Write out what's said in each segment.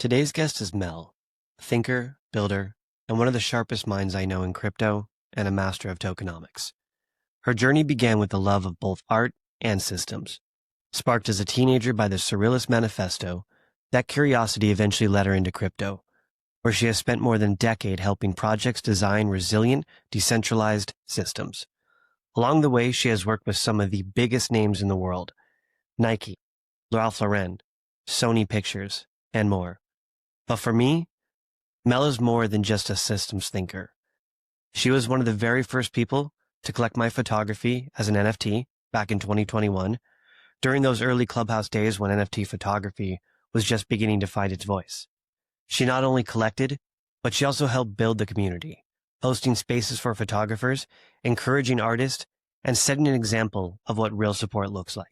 Today's guest is Mel, thinker, builder, and one of the sharpest minds I know in crypto and a master of tokenomics. Her journey began with the love of both art and systems. Sparked as a teenager by the Surrealist Manifesto, that curiosity eventually led her into crypto, where she has spent more than a decade helping projects design resilient, decentralized systems. Along the way, she has worked with some of the biggest names in the world: Nike, Ralph Lauren, Sony Pictures, and more. But for me, Mel is more than just a systems thinker. She was one of the very first people to collect my photography as an NFT back in 2021, during those early Clubhouse days when NFT photography was just beginning to find its voice. She not only collected, but she also helped build the community, hosting spaces for photographers, encouraging artists, and setting an example of what real support looks like.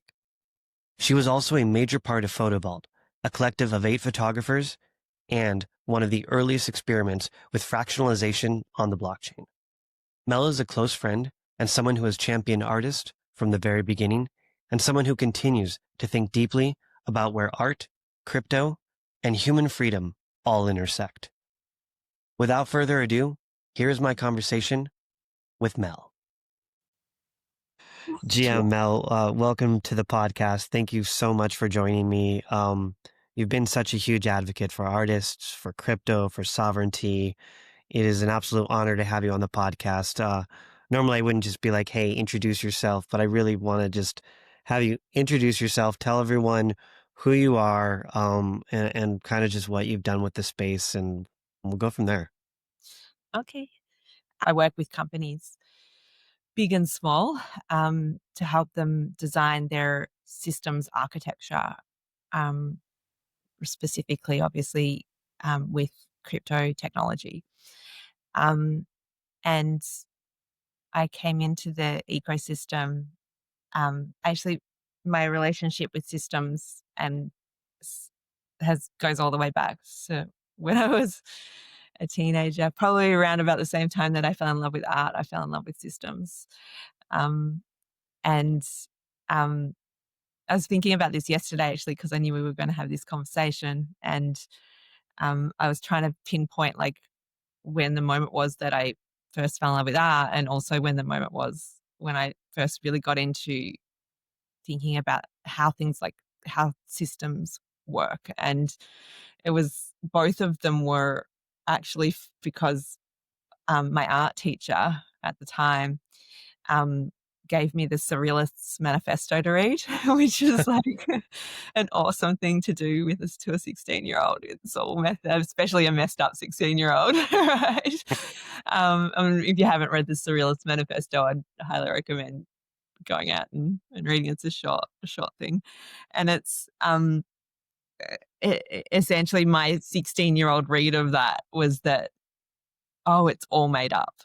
She was also a major part of PhotoVault, a collective of 8 photographers, and one of the earliest experiments with fractionalization on the blockchain. Mel is a close friend and someone who has championed artists from the very beginning, and someone who continues to think deeply about where art, crypto, and human freedom all intersect. Without further ado, here is my conversation with Mel. GM Mel, welcome to the podcast. Thank you so much for joining me. You've been such a huge advocate for artists, for crypto, for sovereignty. It is an absolute honor to have you on the podcast. Normally, I wouldn't just be like, hey, introduce yourself, but I really want to just have you introduce yourself, tell everyone who you are, and kind of just what you've done with the space, and we'll go from there. Okay. I work with companies, big and small, to help them design their systems architecture, um, specifically, obviously, with crypto technology. And I came into the ecosystem. Actually, my relationship with systems and goes all the way back. So when I was a teenager, probably around about the same time that I fell in love with art, I fell in love with systems. Um, and um, I was thinking about this yesterday, actually, because I knew we were going to have this conversation. And I was trying to pinpoint like when the moment was that I first fell in love with art, and also when the moment was when I first really got into thinking about how systems work. And it was both of them were actually because my art teacher at the time um, gave me the Surrealists Manifesto to read, which is like an awesome thing to do with us to a 16-year-old. It's all especially a messed up 16-year-old, right? If you haven't read the Surrealist Manifesto, I'd highly recommend going out and reading. It's a short thing, and it's essentially my 16-year-old read of that was that, oh, it's all made up.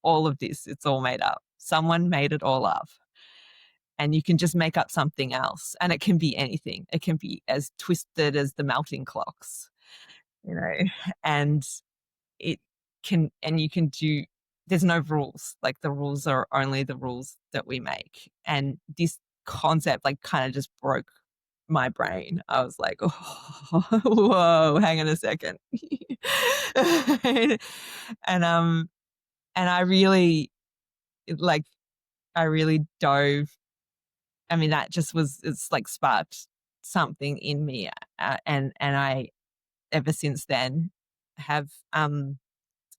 All of this, it's all made up. Someone made it all up. And you can just make up something else. And it can be anything. It can be as twisted as the melting clocks, and you can do, there's no rules. Like the rules are only the rules that we make. And this concept like kind of just broke my brain. I was like, oh, whoa, hang on a second. and I really dove. I mean, that just it's like sparked something in me. And I, ever since then, have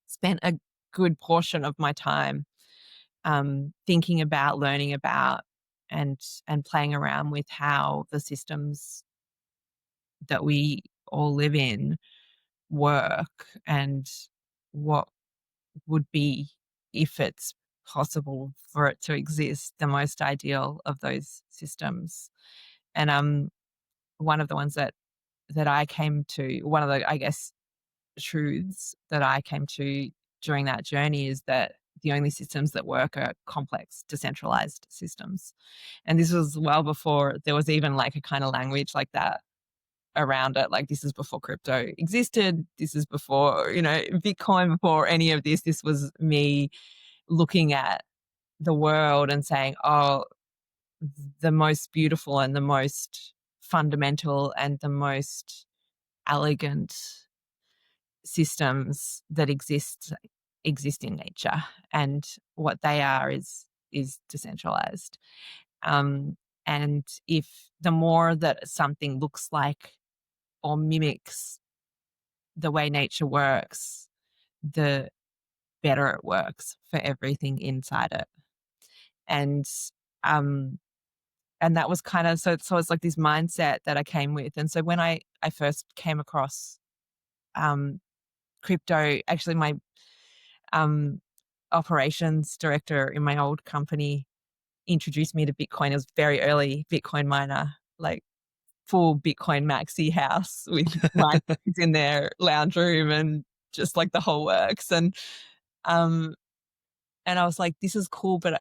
spent a good portion of my time thinking about, learning about, and playing around with how the systems that we all live in work, and what would be, if it's possible for it to exist, the most ideal of those systems. And one of the ones that I came to, one of the, I guess, truths that I came to during that journey is that the only systems that work are complex, decentralized systems. And this was well before there was even like a kind of language like that around it. Like, this is before crypto existed. This is before, Bitcoin, before any of this. This was me looking at the world and saying, oh, the most beautiful and the most fundamental and the most elegant systems that exist in nature, and what they are is decentralized. Um, and if the more that something looks like or mimics the way nature works, the better it works for everything inside it. And um, and that was kind of so it's like this mindset that I came with. And so when I first came across um, crypto, actually my um, operations director in my old company introduced me to Bitcoin. It was very early Bitcoin miner, like full Bitcoin maxi house with rhinestones in their lounge room and just like the whole works. Um and I was like, this is cool, but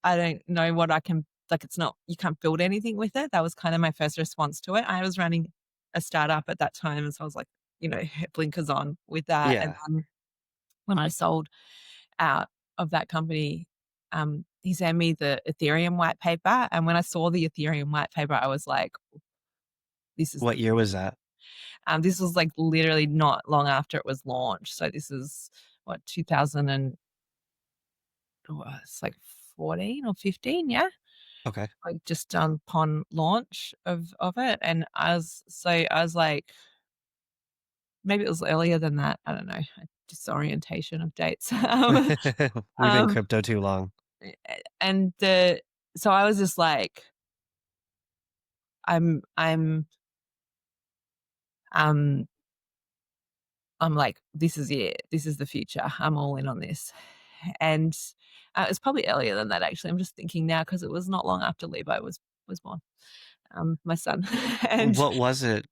I don't know what I can, like, it's not, you can't build anything with it. That was kind of my first response to it. I was running a startup at that time, and so I was like, blinkers on with that. And Yeah. then when I sold out of that company, he sent me the Ethereum white paper. And when I saw the Ethereum white paper, I was like, this is What the year was that? this was like literally not long after it was launched. So this is what, 2000 and it's like 14 or 15, yeah. Okay. Like just upon launch of it. And I was like, maybe it was earlier than that. I don't know. Disorientation of dates. We've been Um, crypto too long. and so I was just like, I'm um I'm like, this is it. This is the future. I'm all in on this. And it's probably earlier than that, actually. I'm just thinking now because it was not long after Levi was born, my son. And What was it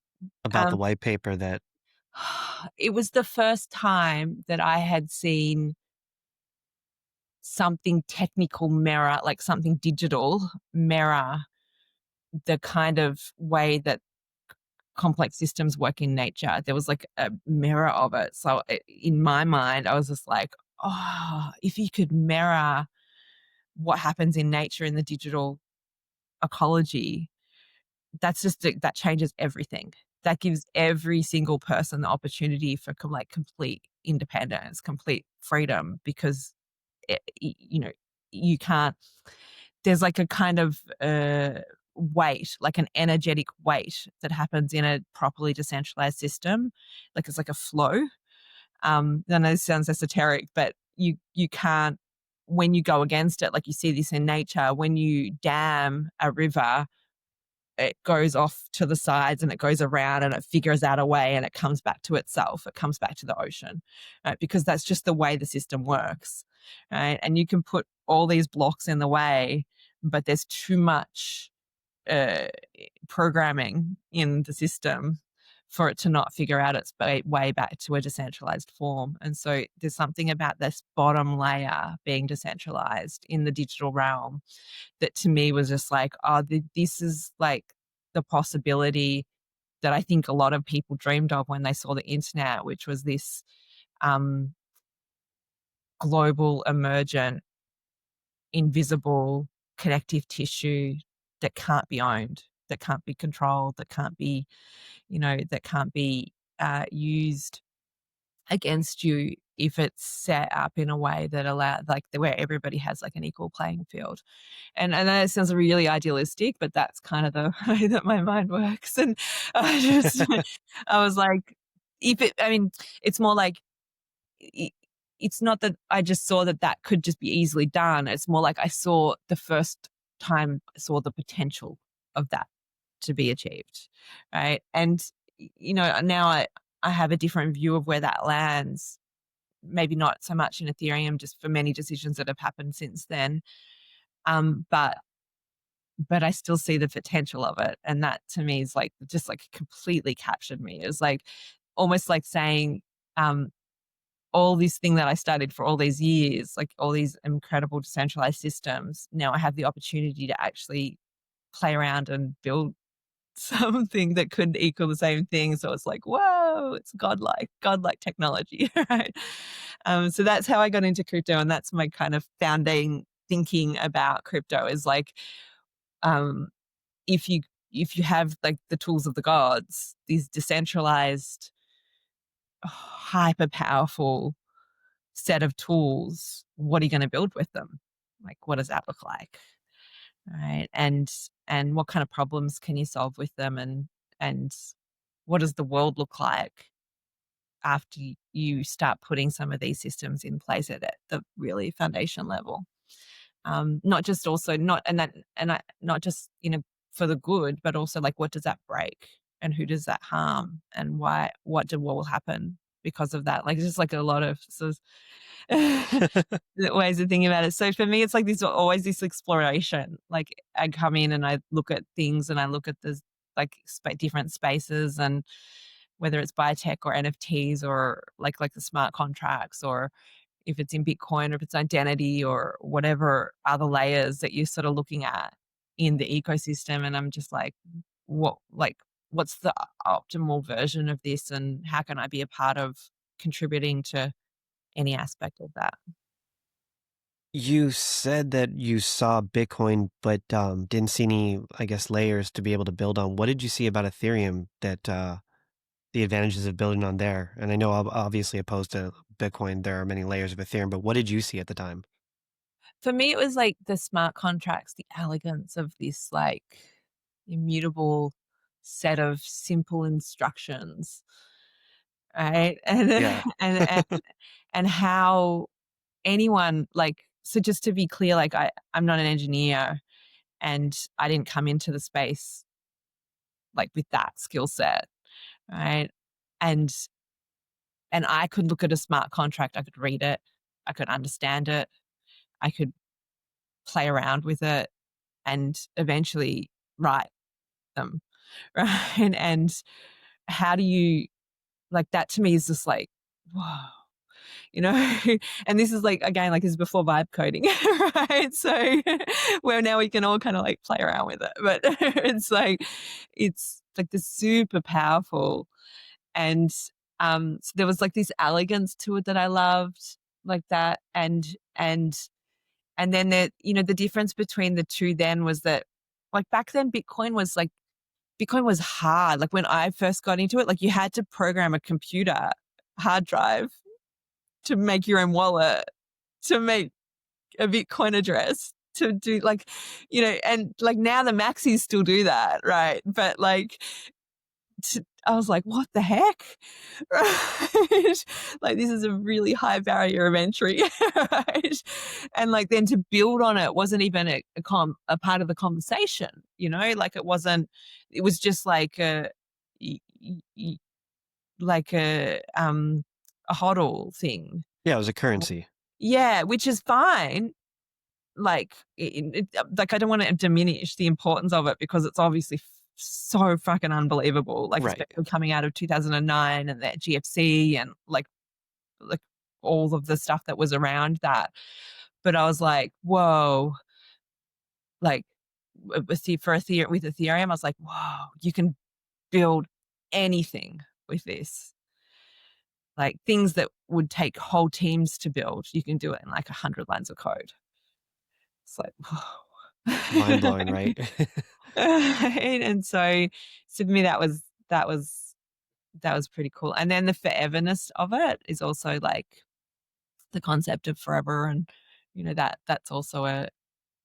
about the um, white paper that it was the first time that I had seen something technical mirror, like something digital mirror the kind of way that complex systems work in nature. There was like a mirror of it. So in my mind, I was just like, oh, if you could mirror what happens in nature in the digital ecology, that changes everything. That gives every single person the opportunity for like complete independence, complete freedom, because you can't. There's like a kind of weight, like an energetic weight that happens in a properly decentralized system. Like it's like a flow. I know this sounds esoteric, but you can't, when you go against it, like you see this in nature, when you dam a river, it goes off to the sides and it goes around and it figures out a way and it comes back to itself. It comes back to the ocean, right? Because that's just the way the system works, right? And you can put all these blocks in the way, but there's too much uh, programming in the system for it to not figure out its way back to a decentralized form. And so there's something about this bottom layer being decentralized in the digital realm that to me was just like, oh, this is like the possibility that I think a lot of people dreamed of when they saw the internet, which was this um, global, emergent, invisible connective tissue that can't be owned, that can't be controlled, that can't be, that can't be used against you if it's set up in a way that like where everybody has like an equal playing field. And I know it sounds really idealistic, but that's kind of the way that my mind works. And I just, I was like, I mean, it's more like, it's not that I just saw that could just be easily done. It's more like I saw the first time I saw the potential of that to be achieved. Right. And, now I have a different view of where that lands. Maybe not so much in Ethereum, just for many decisions that have happened since then. But I still see the potential of it. And that to me is like just like completely captured me. It was like almost like saying, all this thing that I studied for all these years, like all these incredible decentralized systems, now I have the opportunity to actually play around and build something that could equal the same thing. So it's like, whoa, it's godlike technology, right? So that's how I got into crypto, and that's my kind of founding thinking about crypto is like, um, if if you have like the tools of the gods, these decentralized, hyper powerful set of tools, what are you going to build with them? Like, what does that look like? Right. And what kind of problems can you solve with them? And what does the world look like after you start putting some of these systems in place at the really foundation level? Not just also not and that and I, not just for the good, but also like what does that break and who does that harm and why? What will happen because of that? Like, it's just like a lot of sort of ways of thinking about it. So for me, it's like this always this exploration. Like, I come in and I look at things and I look at the like different spaces, and whether it's biotech or NFTs or like the smart contracts, or if it's in Bitcoin or if it's identity or whatever other layers that you're sort of looking at in the ecosystem. And I'm just like, what's the optimal version of this, and how can I be a part of contributing to any aspect of that? You said that you saw Bitcoin, but didn't see any, I guess, layers to be able to build on. What did you see about Ethereum that the advantages of building on there? And I know obviously opposed to Bitcoin, there are many layers of Ethereum, but what did you see at the time? For me, it was like the smart contracts, the elegance of this like immutable set of simple instructions, right? And Yeah. and how anyone like, so just to be clear, like I'm not an engineer, and I didn't come into the space like with that skill set, right? And and I could look at a smart contract, I could read it, I could understand it, I could play around with it, and eventually write them, right? And how do you like that? To me is just like, whoa, you know. And this is like, again, like, this is before vibe coding, right? So where now we can all kind of like play around with it, but it's like the super powerful. And so there was like this elegance to it that I loved, like that. And then the difference between the two then was that, like, back then Bitcoin was hard. Like, when I first got into it, like, you had to program a computer hard drive to make your own wallet, to make a Bitcoin address, to do like, and like now the maxis still do that, right? But like, I was like, what the heck? Right? Like, this is a really high barrier of entry, right? And like, then to build on it wasn't even a part of the conversation, like it was just like like a hodl thing. Yeah, it was a currency. Yeah, which is fine. Like, like, I don't want to diminish the importance of it, because it's obviously so fucking unbelievable. Like, Right. especially coming out of 2009 and that GFC, and like all of the stuff that was around that. But I was like, whoa, like, with Ethereum, I was like, whoa, you can build anything with this. Like, things that would take whole teams to build, you can do it in like 100 lines of code. It's like, Mind whoa. blowing, right? And so for me, that was pretty cool. And then the foreverness of it is also like the concept of forever, and that's also a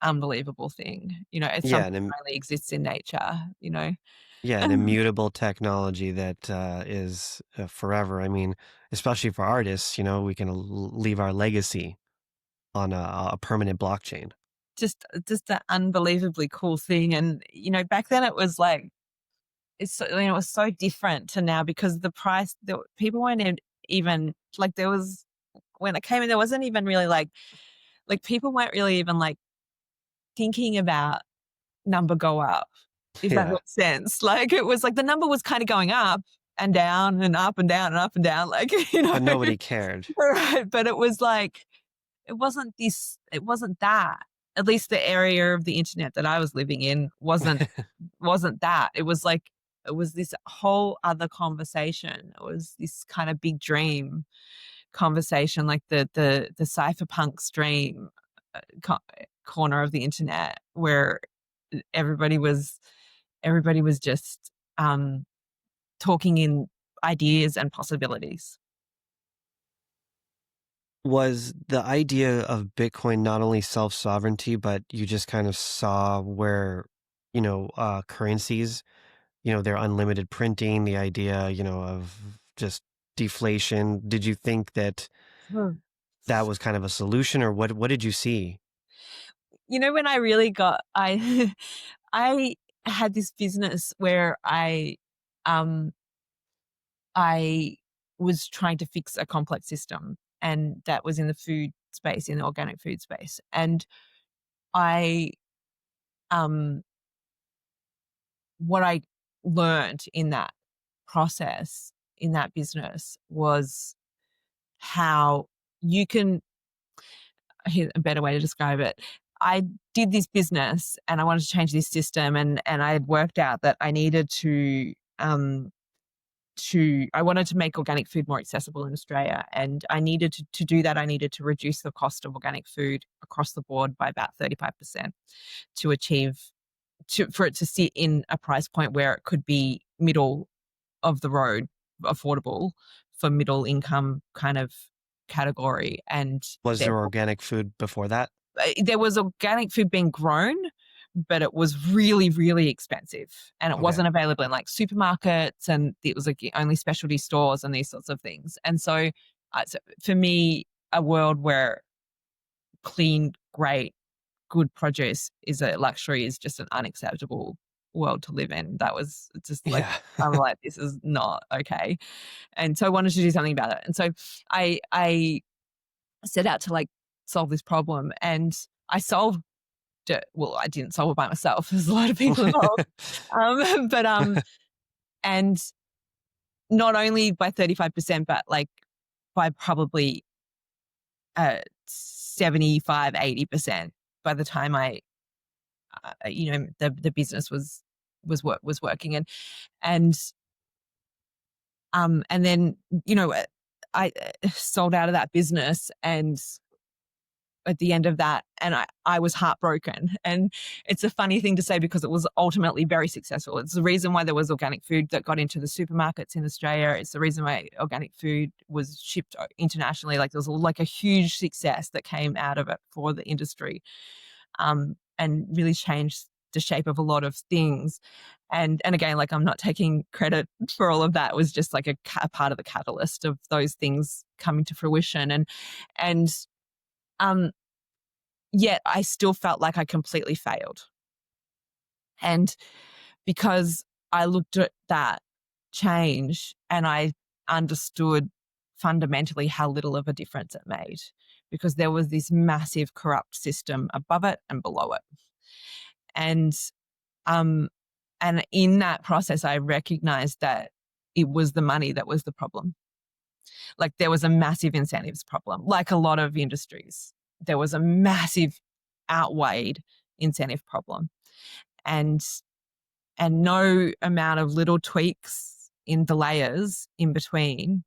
unbelievable thing. It's Yeah, something that only exists in nature. yeah, an immutable technology that is forever. I mean, especially for artists, we can leave our legacy on a permanent blockchain. Just an unbelievably cool thing. And back then it was like, it was so different to now, because the price, people weren't even like, there was, when it came in, there wasn't even really like people weren't really even like thinking about number go up, if that Yeah, makes sense. Like, it was like the number was kind of going up and down and up and down and up and down, like, but nobody cared. right. But it was like, it wasn't that. At least the area of the internet that I was living in wasn't that. It was like, it was this whole other conversation. It was this kind of big dream conversation, like the cypherpunk dream, corner of the internet, where everybody was Everybody was just talking in ideas and possibilities. Was the idea of Bitcoin not only self-sovereignty, but you just kind of saw where, currencies, their unlimited printing, the idea, of just deflation. Did you think that Hmm. that was kind of a solution, or what did you see? When I really got, I had this business where um, I was trying to fix a complex system, and that was in the food space, in the organic food space. And I, um, what I learned in that process, in that business, was how you can, here's a better way to describe it. I did this business and I wanted to change this system, and I had worked out that I needed I wanted to make organic food more accessible in Australia. And I needed to do that. I needed to reduce the cost of organic food across the board by about 35% to achieve, for it to sit in a price point where it could be middle of the road, affordable for middle income kind of category. And Was there therefore, organic food before that? there was organic food being grown, but it was really, really expensive, and it Okay. wasn't available in like supermarkets, and it was like only specialty stores and these sorts of things. And so for me, a world where clean, great, good produce is a luxury is just an unacceptable world to live in. That was just like, Yeah. I'm like, this is not okay. And so I wanted to do something about it. And so I set out to like solve this problem, and I solved it. Well, I didn't solve it by myself. There's a lot of people involved. But and not only by 35%, but like by probably 75, 80% by the time the business was working. And then, I sold out of that business, and at the end of that, and I was heartbroken. And it's a funny thing to say because it was ultimately very successful. It's the reason why there was organic food that got into the supermarkets in Australia. It's the reason why organic food was shipped internationally. Like there was like a huge success that came out of it for the industry, and really changed the shape of a lot of things. And again, like I'm not taking credit for all of that. It was just like a part of the catalyst of those things coming to fruition. And um yet I still felt like I completely failed. And because I looked at that change and I understood fundamentally how little of a difference it made, because there was this massive corrupt system above it and below it. And um and in that process I recognized that it was the money that was the problem. Like there was a massive incentives problem, like a lot of industries. There was a massive outweighed incentive problem. And no amount of little tweaks in the layers in between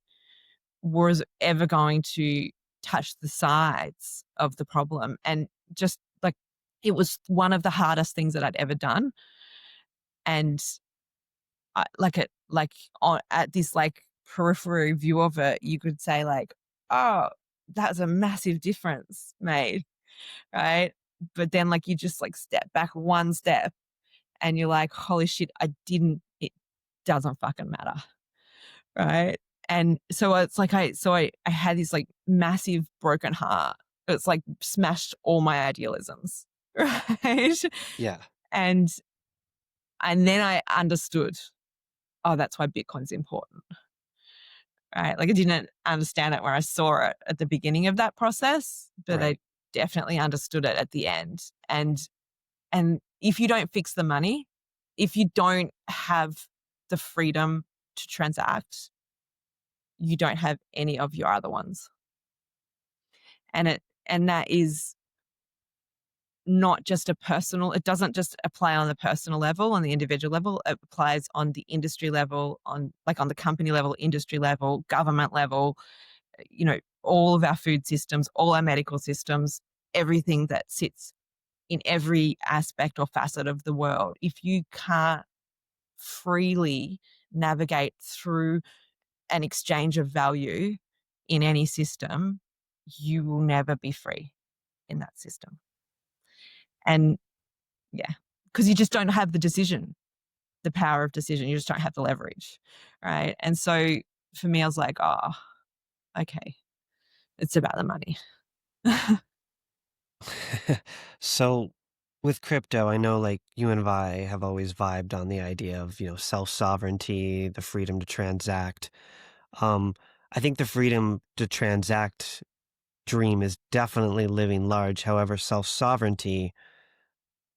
was ever going to touch the sides of the problem. And just like it was one of the hardest things that I'd ever done. And at this like periphery view of it, you could say like, oh, that's a massive difference made, right? But then like you just like step back one step and you're like, holy shit, it doesn't fucking matter, right? And so it's like I had this like massive broken heart. It's like smashed all my idealisms, right? Yeah. And then I understood, oh, that's why Bitcoin's important, right? Like I didn't understand it where I saw it at the beginning of that process, but Right. I definitely understood it at the end. And if you don't fix the money, if you don't have the freedom to transact, you don't have any of your other ones. And that is not just it doesn't just apply on the personal level, on the individual level, it applies on the industry level, on the company level, industry level, government level, all of our food systems, all our medical systems, everything that sits in every aspect or facet of the world. If you can't freely navigate through an exchange of value in any system, you will never be free in that system. And yeah, because you just don't have the decision, the power of decision. You just don't have the leverage, right? And so for me, I was like, oh, okay, it's about the money. So with crypto, I know like you and I have always vibed on the idea of, self-sovereignty, the freedom to transact. Um, I think the freedom to transact dream is definitely living large. However, self-sovereignty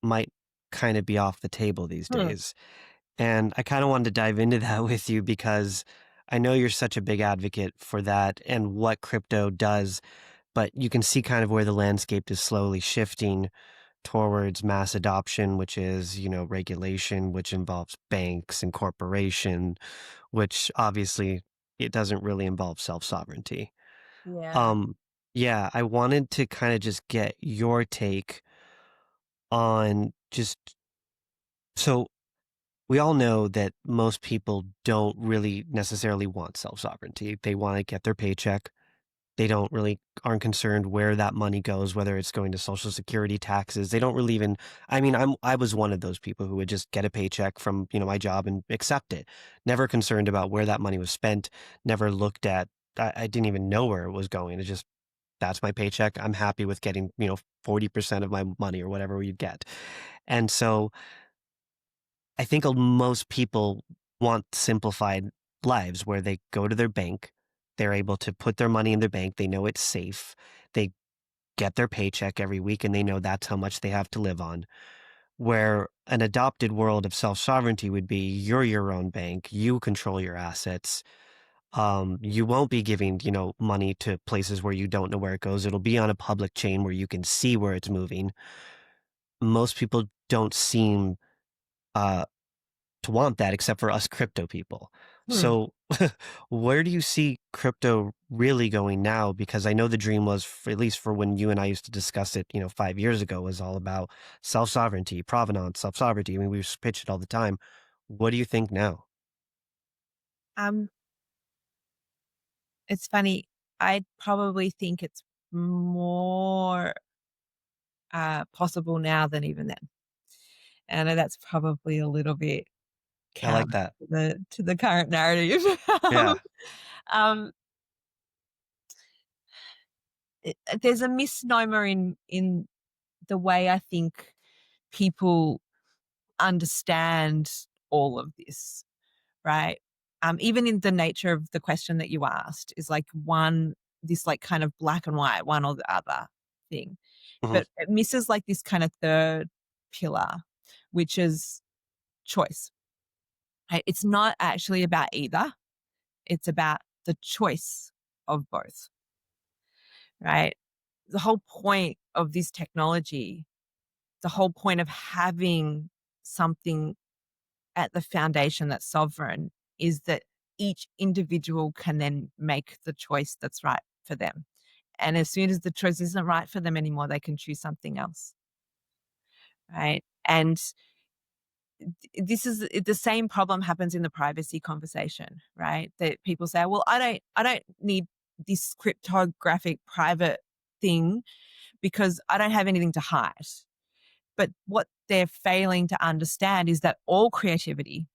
might kind of be off the table these Hmm. days. And I kind of wanted to dive into that with you because I know you're such a big advocate for that and what crypto does, but you can see kind of where the landscape is slowly shifting towards mass adoption, which is, regulation, which involves banks and corporation, which obviously it doesn't really involve self-sovereignty. Yeah. Um, yeah, I wanted to kind of just get your take on just so we all know that most people don't really necessarily want self-sovereignty. They want to get their paycheck. They don't really aren't concerned where that money goes, whether it's going to social security taxes. They don't really even, I mean, I was one of those people who would just get a paycheck from, my job and accept it. Never concerned about where that money was spent, never looked at, I didn't even know where it was going. It just, that's my paycheck. I'm happy with getting, 40% of my money or whatever you get. And so I think most people want simplified lives where they go to their bank, they're able to put their money in their bank, they know it's safe, they get their paycheck every week, and they know that's how much they have to live on. Where an adopted world of self sovereignty would be you're your own bank, you control your assets. You won't be giving, money to places where you don't know where it goes. It'll be on a public chain where you can see where it's moving. Most people don't seem uh, to want that except for us crypto people. Hmm. So where do you see crypto really going now? Because I know the dream was, for, at least for when you and I used to discuss it, 5 years ago, was all about self-sovereignty, provenance, self-sovereignty. I mean, we pitch it all the time. What do you think now? Um, it's funny. I probably think it's more possible now than even then. And I know that's probably a little bit I like counter that. to the current narrative. Yeah. um, there's a misnomer in the way I think people understand all of this, right? Even in the nature of the question that you asked is like this like kind of black and white, one or the other thing. Hmm. But it misses like this kind of third pillar, which is choice. Right? It's not actually about either. It's about the choice of both, right? The whole point of this technology, the whole point of having something at the foundation that's sovereign is that each individual can then make the choice that's right for them. And as soon as the choice isn't right for them anymore, they can choose something else, right? And this is the same problem happens in the privacy conversation, right? That people say, well, I don't need this cryptographic private thing because I don't have anything to hide. But what they're failing to understand is that all creativity,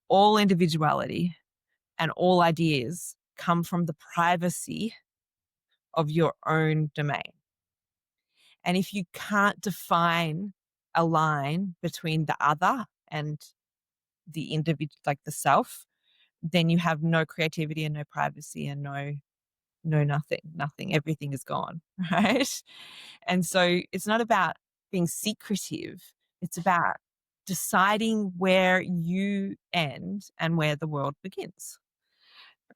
all individuality, and all ideas come from the privacy of your own domain. And if you can't define a line between the other and the individual, like the self, then you have no creativity and no privacy and no nothing. Everything is gone, right? And so it's not about being secretive. It's about deciding where you end and where the world begins,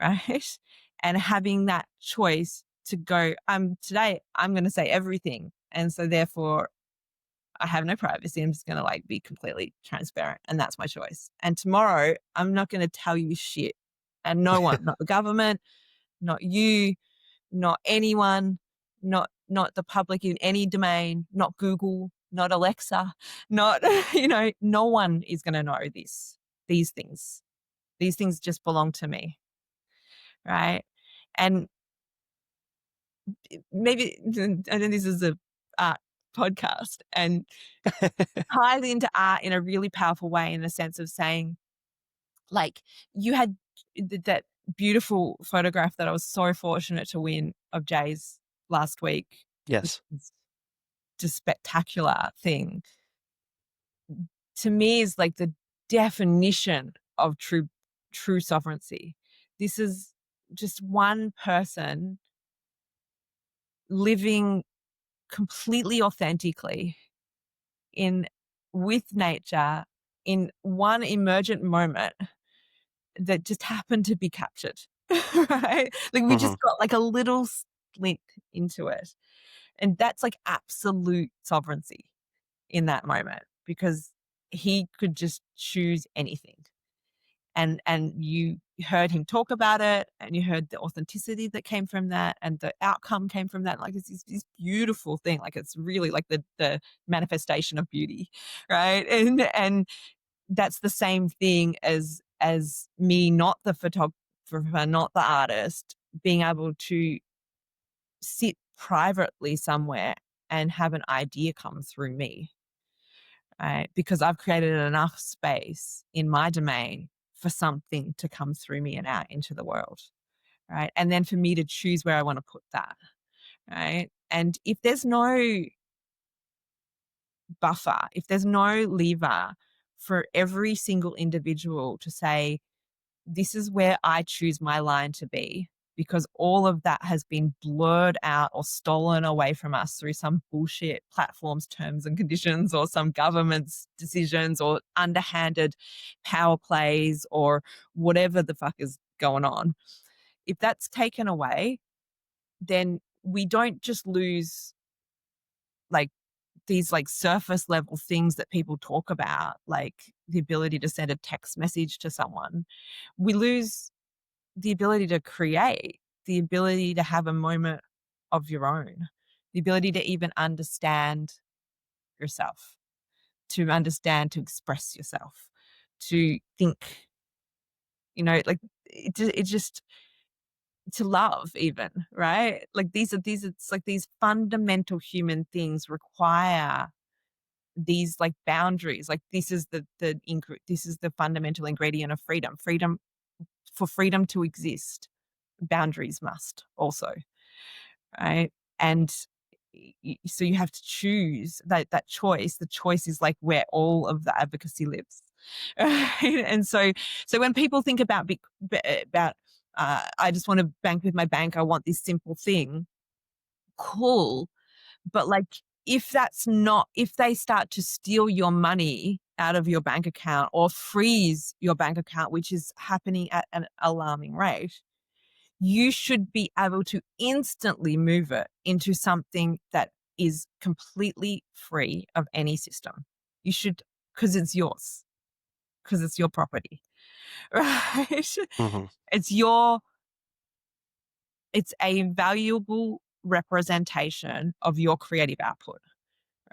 right? And having that choice to go, today I'm going to say everything. And so therefore I have no privacy. I'm just going to like be completely transparent. And that's my choice. And tomorrow I'm not going to tell you shit. And no one, not the government, not you, not anyone, not the public in any domain, not Google, not Alexa, not, no one is going to know this. these things. These things just belong to me, right? And maybe I know this is a art podcast and ties into art in a really powerful way in the sense of saying, like, you had that beautiful photograph that I was so fortunate to win of Jay's last week, which Yes. is just spectacular thing. To me, is like the definition of true sovereignty. This is just one person living completely authentically in with nature in one emergent moment that just happened to be captured. Right? Like we Hmm. just got like a little slink into it. And that's like absolute sovereignty in that moment because he could just choose anything. And you heard him talk about it and you heard the authenticity that came from that and the outcome came from that. Like it's this beautiful thing. Like it's really like the manifestation of beauty. Right. And that's the same thing as me, not the photographer, not the artist, being able to sit privately somewhere and have an idea come through me, right? Because I've created enough space in my domain for something to come through me and out into the world, right? And then for me to choose where I want to put that, right? And if there's no buffer, if there's no lever for every single individual to say, this is where I choose my line to be, because all of that has been blurred out or stolen away from us through some bullshit platforms, terms and conditions, or some government's decisions, or underhanded power plays, or whatever the fuck is going on. If that's taken away, then we don't just lose like these like surface level things that people talk about, like the ability to send a text message to someone. We lose the ability to create, the ability to have a moment of your own, the ability to even understand yourself, to understand, to express yourself, to think, like it just to love even, right? Like these it's like these fundamental human things require these like boundaries. Like this is this is the fundamental ingredient of freedom. For freedom to exist, boundaries must also, right? And so you have to choose that choice. The choice is like where all of the advocacy lives. Right? And so when people think about I just want to bank with my bank, I want this simple thing, cool. But like if they start to steal your money out of your bank account or freeze your bank account, which is happening at an alarming rate, you should be able to instantly move it into something that is completely free of any system. You should, because it's your property, right? Hmm. It's it's a valuable representation of your creative output,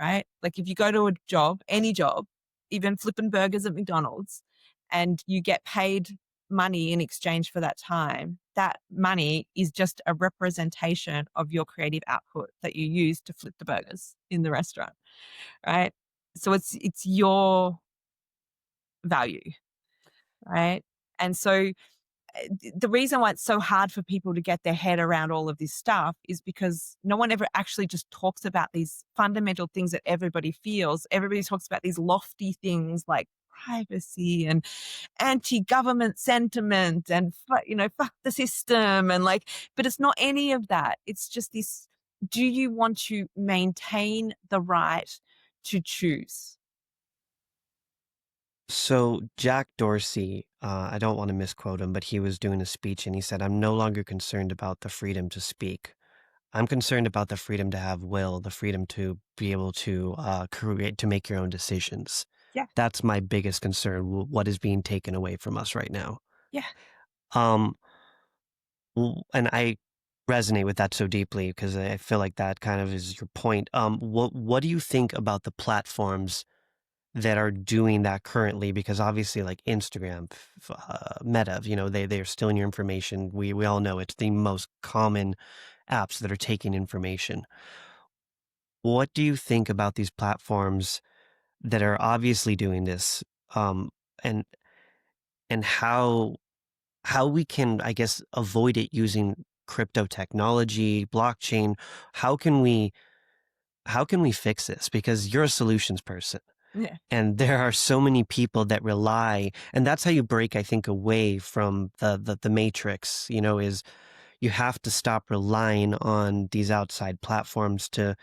right? Like if you go to a job, any job, even flipping burgers at McDonald's, and you get paid money in exchange for that time, that money is just a representation of your creative output that you use to flip the burgers in the restaurant, right? So it's your value, right? And so the reason why it's so hard for people to get their head around all of this stuff is because no one ever actually just talks about these fundamental things that everybody feels. Everybody talks about these lofty things like privacy and anti-government sentiment and fuck the system and like, but it's not any of that. It's just this: do you want to maintain the right to choose? So Jack Dorsey, I don't want to misquote him, but he was doing a speech and he said, "I'm no longer concerned about the freedom to speak. I'm concerned about the freedom to have will, the freedom to be able to create, to make your own decisions. Yeah, That's my biggest concern. What is being taken away from us right now?" yeah. Um, and I resonate with that so deeply because I feel like that kind of is your point. What do you think about the platforms that are doing that currently? Because obviously, like Instagram, Meta, they're stealing your information. We all know it's the most common apps that are taking information. What do you think about these platforms that are obviously doing this, um, and how we can, I guess, avoid it using crypto technology, blockchain? How can we how can we fix this? Because you're a solutions person. Yeah. And there are so many people that rely, and that's how you break, I think, away from the matrix, is you have to stop relying on these outside platforms to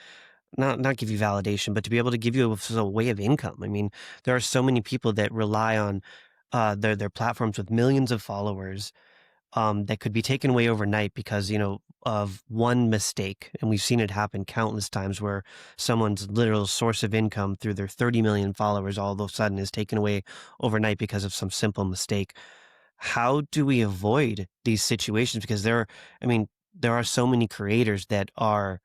not give you validation, but to be able to give you a way of income. I mean, there are so many people that rely on their platforms with millions of followers, that could be taken away overnight because, of one mistake. And we've seen it happen countless times where someone's literal source of income through their 30 million followers all of a sudden is taken away overnight because of some simple mistake. How do we avoid these situations? Because I mean, there are so many creators that are,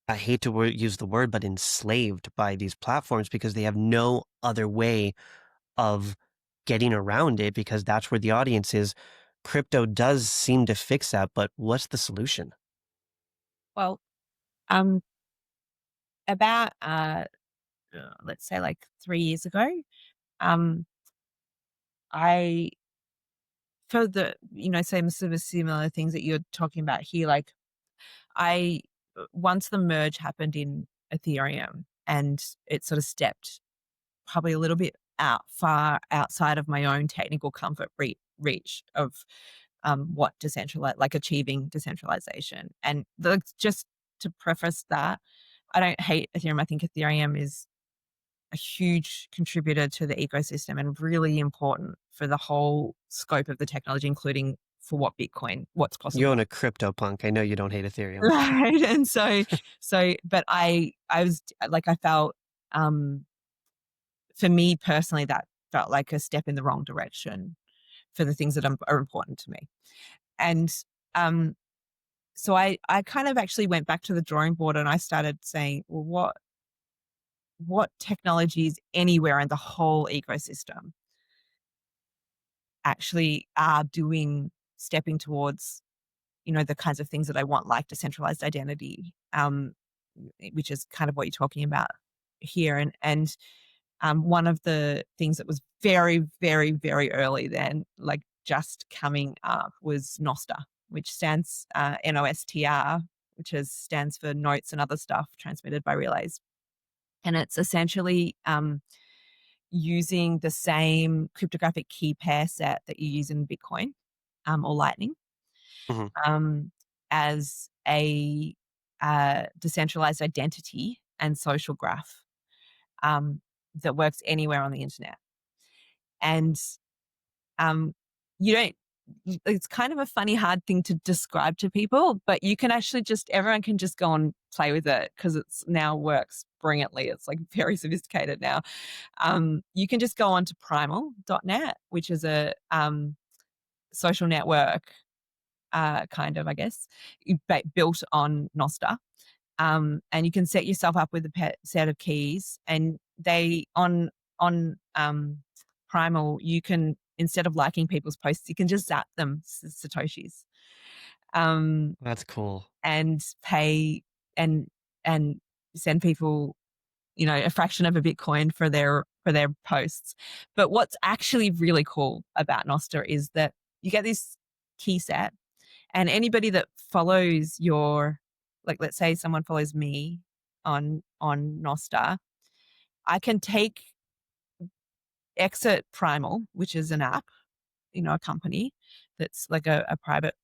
I hate to use the word, but enslaved by these platforms because they have no other way of getting around it because that's where the audience is. Crypto does seem to fix that, but what's the solution? Well, um, about let's say like 3 years ago, um, I for the same sort of similar things that you're talking about here, like I once the merge happened in Ethereum and it sort of stepped probably a little bit far outside of my own technical comfort reach of what decentralized, like achieving decentralization. And just to preface that, I don't hate Ethereum. I think Ethereum is a huge contributor to the ecosystem and really important for the whole scope of the technology, including for what's You own possible. a crypto punk. I know you don't hate Ethereum. Right. And but I was like, I felt, um, for me personally, that felt like a step in the wrong direction for the things that are important to me. And um, so I kind of actually went back to the drawing board and I started saying, well, what technologies anywhere in the whole ecosystem actually are stepping towards, the kinds of things that I want, like decentralized identity, which is kind of what you're talking about here. And one of the things that was very, very, very early then, like just coming up, was Nostr, which stands NOSTR, which stands for notes and other stuff transmitted by relays. And it's essentially using the same cryptographic key pair set that you use in Bitcoin or Lightning Mhm. um, as a decentralized identity and social graph that works anywhere on the internet. And um, you don't, it's kind of a funny, hard thing to describe to people, but you can actually everyone can just go and play with it because it's now works brilliantly. It's like very sophisticated now. You can just go on to primal.net, which is a social network, kind of, I guess, built on Nostr. And you can set yourself up with a set of keys, and they on Primal, you can, instead of liking people's posts, you can just zap them satoshis, um, That's cool. and pay and and send people, a fraction of a Bitcoin for their posts. But what's actually really cool about Nostr is that you get this key set, and anybody that follows like, let's say someone follows me on Nostr, I can exit Primal, which is an app, a company that's like a private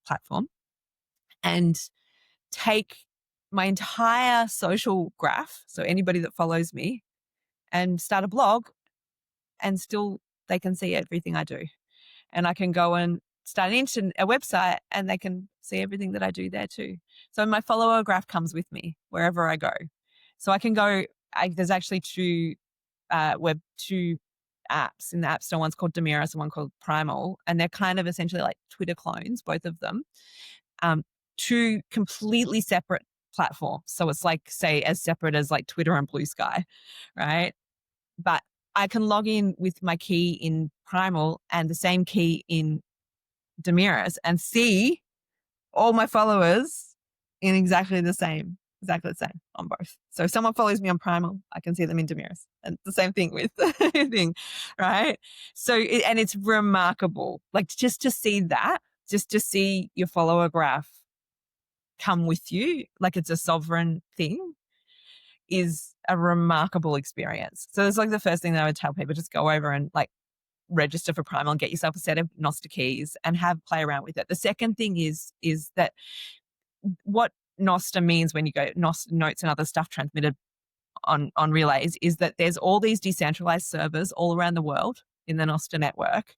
platform, and take my entire social graph, so anybody that follows me, and start a blog, and still they can see everything I do. And I can go and start a website, and they can see everything that I do there too. So my follower graph comes with me wherever I go. So I can go. There's actually two apps in the App Store. One's called Demiris and one called Primal, and they're kind of essentially like Twitter clones, both of them. Um, Two completely separate platforms. So it's like, say, as separate as like Twitter and Blue Sky, right? But I can log in with my key in Primal and the same key in Demiris and see all my followers in exactly the same on both. So if someone follows me on Primal, I can see them in Demiris. And the same thing with thing, right? So, and it's remarkable. Like just to see that, just to see your follower graph come with you, like it's a sovereign thing, is a remarkable experience. So it's like the first thing that I would tell people, just go over and like register for Primal and get yourself a set of Nostr keys and have play around with it. The second thing is that what Nostr means when you go Nostr notes and other stuff transmitted on relays is that there's all these decentralized servers all around the world in the Nostr network,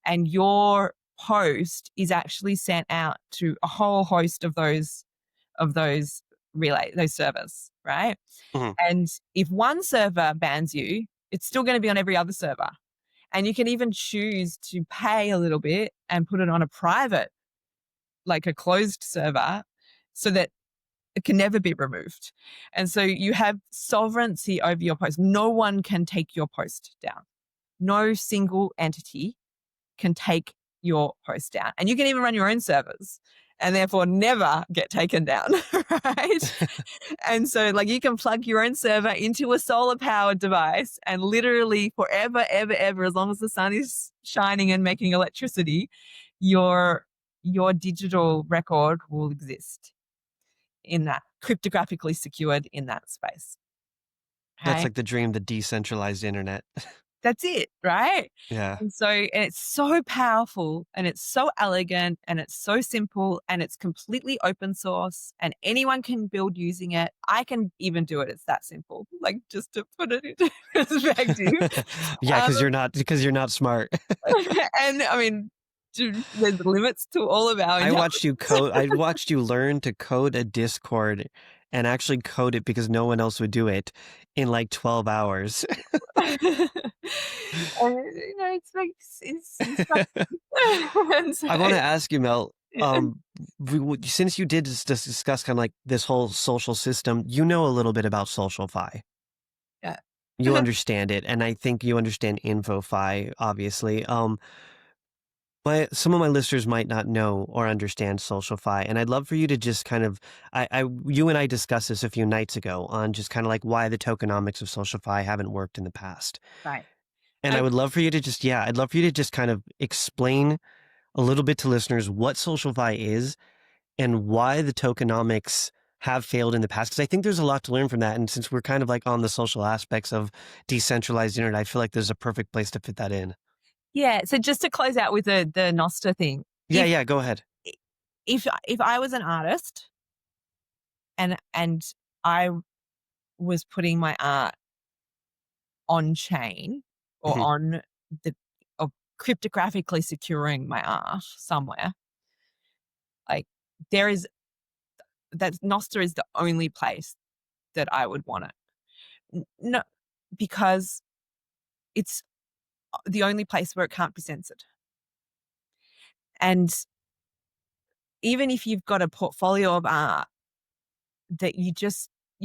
and your post is actually sent out to a whole host of those those servers, right? Mhm. And if one server bans you, it's still going to be on every other server. And you can even choose to pay a little bit and put it on a private, like a closed server, so that it can never be removed. And so you have sovereignty over your post. No one can take your post down. No single entity can take your post down. And you can even run your own servers and therefore never get taken down, right? And so like you can plug your own server into a solar powered device and literally forever, ever, ever, as long as the sun is shining and making electricity, your digital record will exist in that, cryptographically secured in that space. That's Okay. like the dream, the decentralized internet. That's it, right? Yeah. And so, and it's so powerful and it's so elegant and it's so simple and it's completely open source and anyone can build using it. I can even do it. It's that simple, like just to put it into perspective. Yeah, Um, because you're not smart. and I mean, there's limits to all of our intelligence. I watched you learn to code a Discord and actually code it because no one else would do it in like 12 hours. And, it's like, it's and so, I want to ask you, Mel, yeah. since you did discuss kind of like this whole social system, you know a little bit about SocialFi. Yeah. You understand it, and I think you understand InfoFi, obviously. Some of my listeners might not know or understand SocialFi, and I'd love for you to just kind of, you and I discussed this a few nights ago on just kind of like why the tokenomics of SocialFi haven't worked in the past. Right. And I would love for you to just, yeah, I'd love for you to just kind of explain a little bit to listeners what SocialFi is and why the tokenomics have failed in the past. Because I think there's a lot to learn from that. And since we're kind of like on the social aspects of decentralized internet, I feel like there's a perfect place to fit that in. Yeah. So just to close out with the Noster thing, Yeah, yeah, go ahead. if I was an artist and I was putting my art on chain or Mhm. on the or cryptographically securing my art somewhere, like there is that Noster is the only place that I would want it. No, because it's the only place where it can't be censored. And even if you've got a portfolio of art that you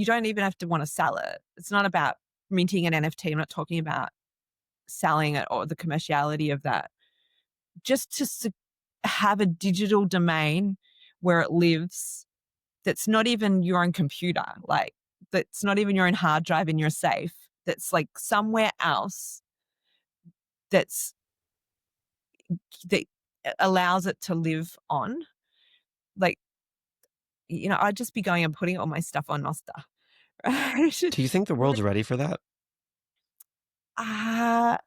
don't even have to want to sell it. It's not about minting an NFT. I'm not talking about selling it or the commerciality of that. Just to have a digital domain where it lives that's not even your own computer, like that's not even your own hard drive in your safe, that's like somewhere else that's that allows it to live on. Like, I'd just be going and putting all my stuff on Nostr. Right? Do you think the world's ready for that? uh,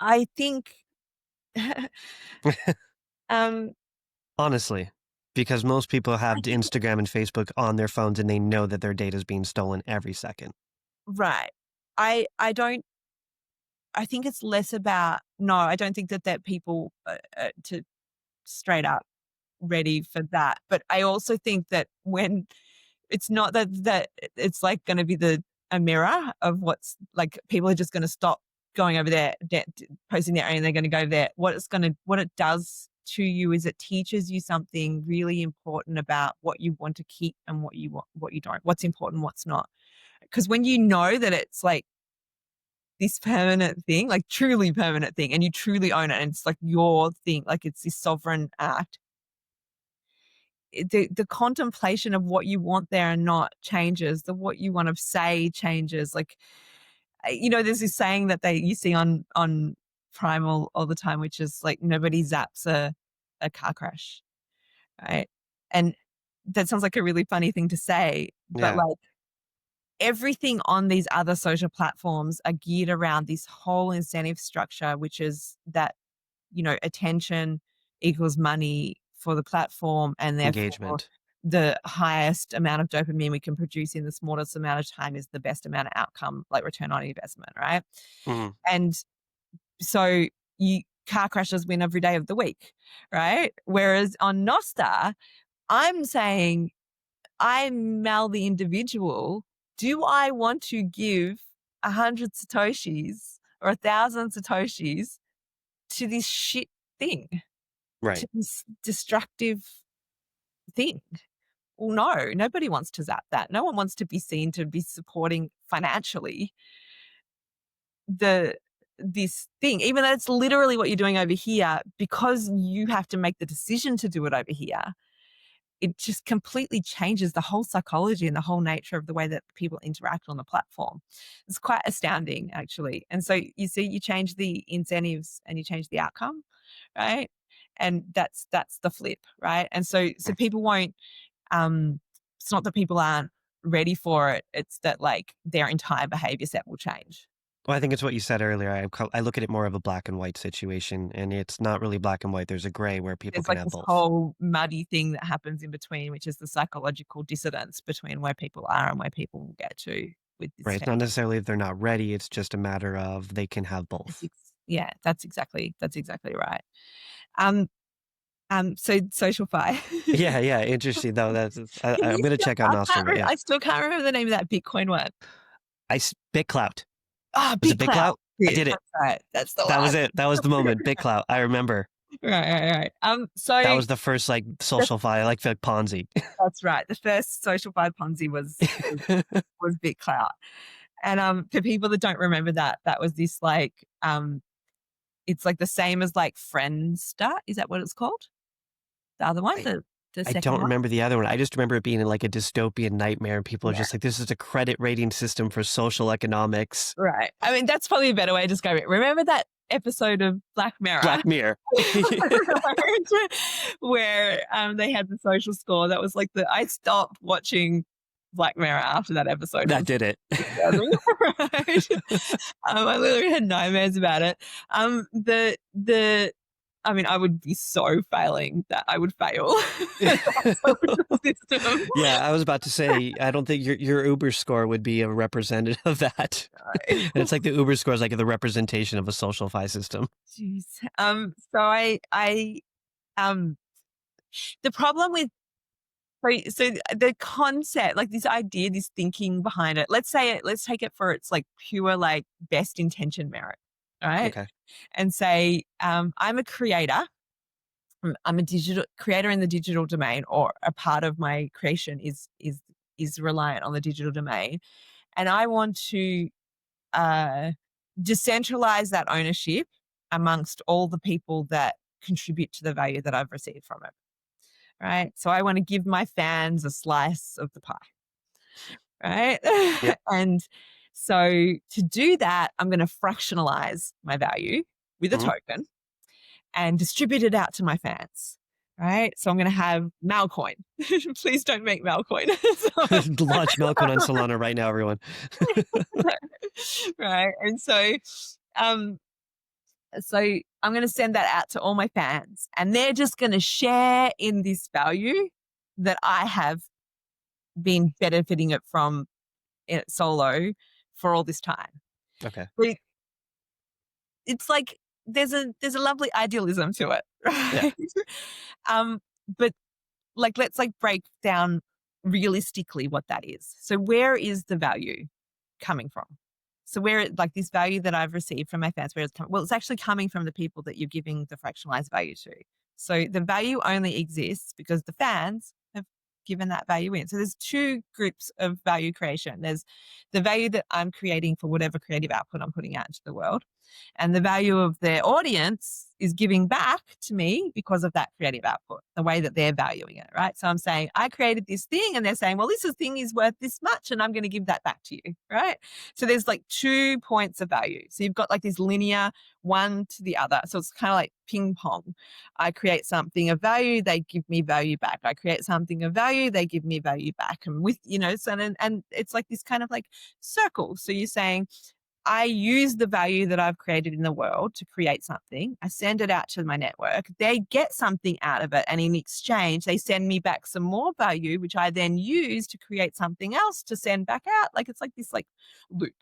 I think um Honestly, because most people have I think Instagram and Facebook on their phones and they know that their data is being stolen every second. right. I don't I think it's less about no, I don't think that people to straight up ready for that. But I also think that when it's not that it's like going to be a mirror of what's like people are just going to stop going over there, posting their own, and they're going to go there. What it does to you is it teaches you something really important about what you want to keep and what you don't, what's important, what's not. because when you know that it's like this permanent thing, like truly permanent thing, and you truly own it, and it's like your thing, like it's this sovereign act, the contemplation of what you want there and not changes. The what you want to say changes. Like, there's this saying that you see on Primal all the time, which is like nobody zaps a car crash, right? And that sounds like a really funny thing to say, but Yeah. like everything on these other social platforms are geared around this whole incentive structure, which is that, attention equals money for the platform, and therefore Engagement. the highest amount of dopamine we can produce in the smallest amount of time is the best amount of outcome, like return on investment, right? Mhm. And so car crashes win every day of the week, right? Whereas on Nostar, I'm saying, I'm Mel the individual. Do I want to give 100 Satoshis or 1,000 Satoshis to this shit thing, to Right. this destructive thing? Well, no, nobody wants to zap that. No one wants to be seen to be supporting financially this thing, even though it's literally what you're doing over here, because you have to make the decision to do it over here. It just completely changes the whole psychology and the whole nature of the way that people interact on the platform. It's quite astounding, actually. And so you see, you change the incentives and you change the outcome, right? And that's the flip, right? And so Mm. people won't. It's not that people aren't ready for it. It's that like their entire behavior set will change. Well, I think it's what you said earlier. I look at it more of a black and white situation, and it's not really black and white. There's a gray where people There's can like have this both. whole muddy thing that happens in between, which is the psychological dissonance between where people are and where people will get to with this Right. It's tech. not necessarily if they're not ready. It's just a matter of they can have both. Yeah, that's exactly right. Um, so social fi. Yeah. Yeah. Interesting though. I'm gonna check out Nostrum. But yeah. I still can't remember the name of that Bitcoin one. BitClout. Ah, Was it BitClout. BitClout? I Yeah, did it. that's right. That's the That one. was it. That was the moment. BitClout. I remember. Right. That So was the first like the, social fi, like the Ponzi. that's right. The first social fi Ponzi was BitClout. And for people that don't remember that, that was this like it's like the same as like Friendster. Is that what it's called? The other one, I, the I second don't one? remember the other one. I just remember it being like a dystopian nightmare, and people are Yeah. just like, "This is a credit rating system for social economics." Right. I mean, that's probably a better way to describe it. Remember that episode of Black Mirror Black Mirror. where they had the social score? That was like I stopped watching Black Mirror after that episode. It That was did it. disturbing. Right? I literally had nightmares about it. I mean, I would be so failing that I would fail that social system. Yeah, I was about to say, I don't think your Uber score would be a representative of that. And it's like the Uber score is like the representation of a social fi system. Jeez. So um, the problem with so the concept, like this idea, this thinking behind it. Let's take it for its like pure like best intention merit, all right? Okay. And say, I'm a creator. I'm a digital creator in the digital domain, or a part of my creation is reliant on the digital domain, and I want to uh, decentralize that ownership amongst all the people that contribute to the value that I've received from it. Right. So I want to give my fans a slice of the pie. Right. Yep. And so to do that, I'm going to fractionalize my value with a Hmm. token and distribute it out to my fans. Right. So I'm going to have Malcoin. Please don't make Malcoin. Launch Melcoin on Solana right now, everyone. Right. And um, so I'm going to send that out to all my fans, and they're just going to share in this value that I have been benefiting it from it solo for all this time. Okay. But it's like there's a lovely idealism to it, Yeah. right? um, but like let's like break down realistically what that is. So where is the value coming from? So where like this value that I've received from my fans, where it's coming? Well, it's actually coming from the people that you're giving the fractionalized value to. So the value only exists because the fans have given that value in. So there's two groups of value creation. There's the value that I'm creating for whatever creative output I'm putting out into the world. And the value of their audience is giving back to me because of that creative output, the way that they're valuing it, right? So I'm saying, I created this thing, and they're saying, well, this thing is worth this much, and I'm going to give that back to you, right? So there's like 2 points of value. So you've got like this linear one to the other. So it's kind of like ping pong. I create something of value, they give me value back. I create something of value, they give me value back. And with, so, and it's like this kind of like circle. So you're saying, I use the value that I've created in the world to create something. I send it out to my network. They get something out of it. And in exchange, they send me back some more value, which I then use to create something else to send back out. Like it's like this like loop,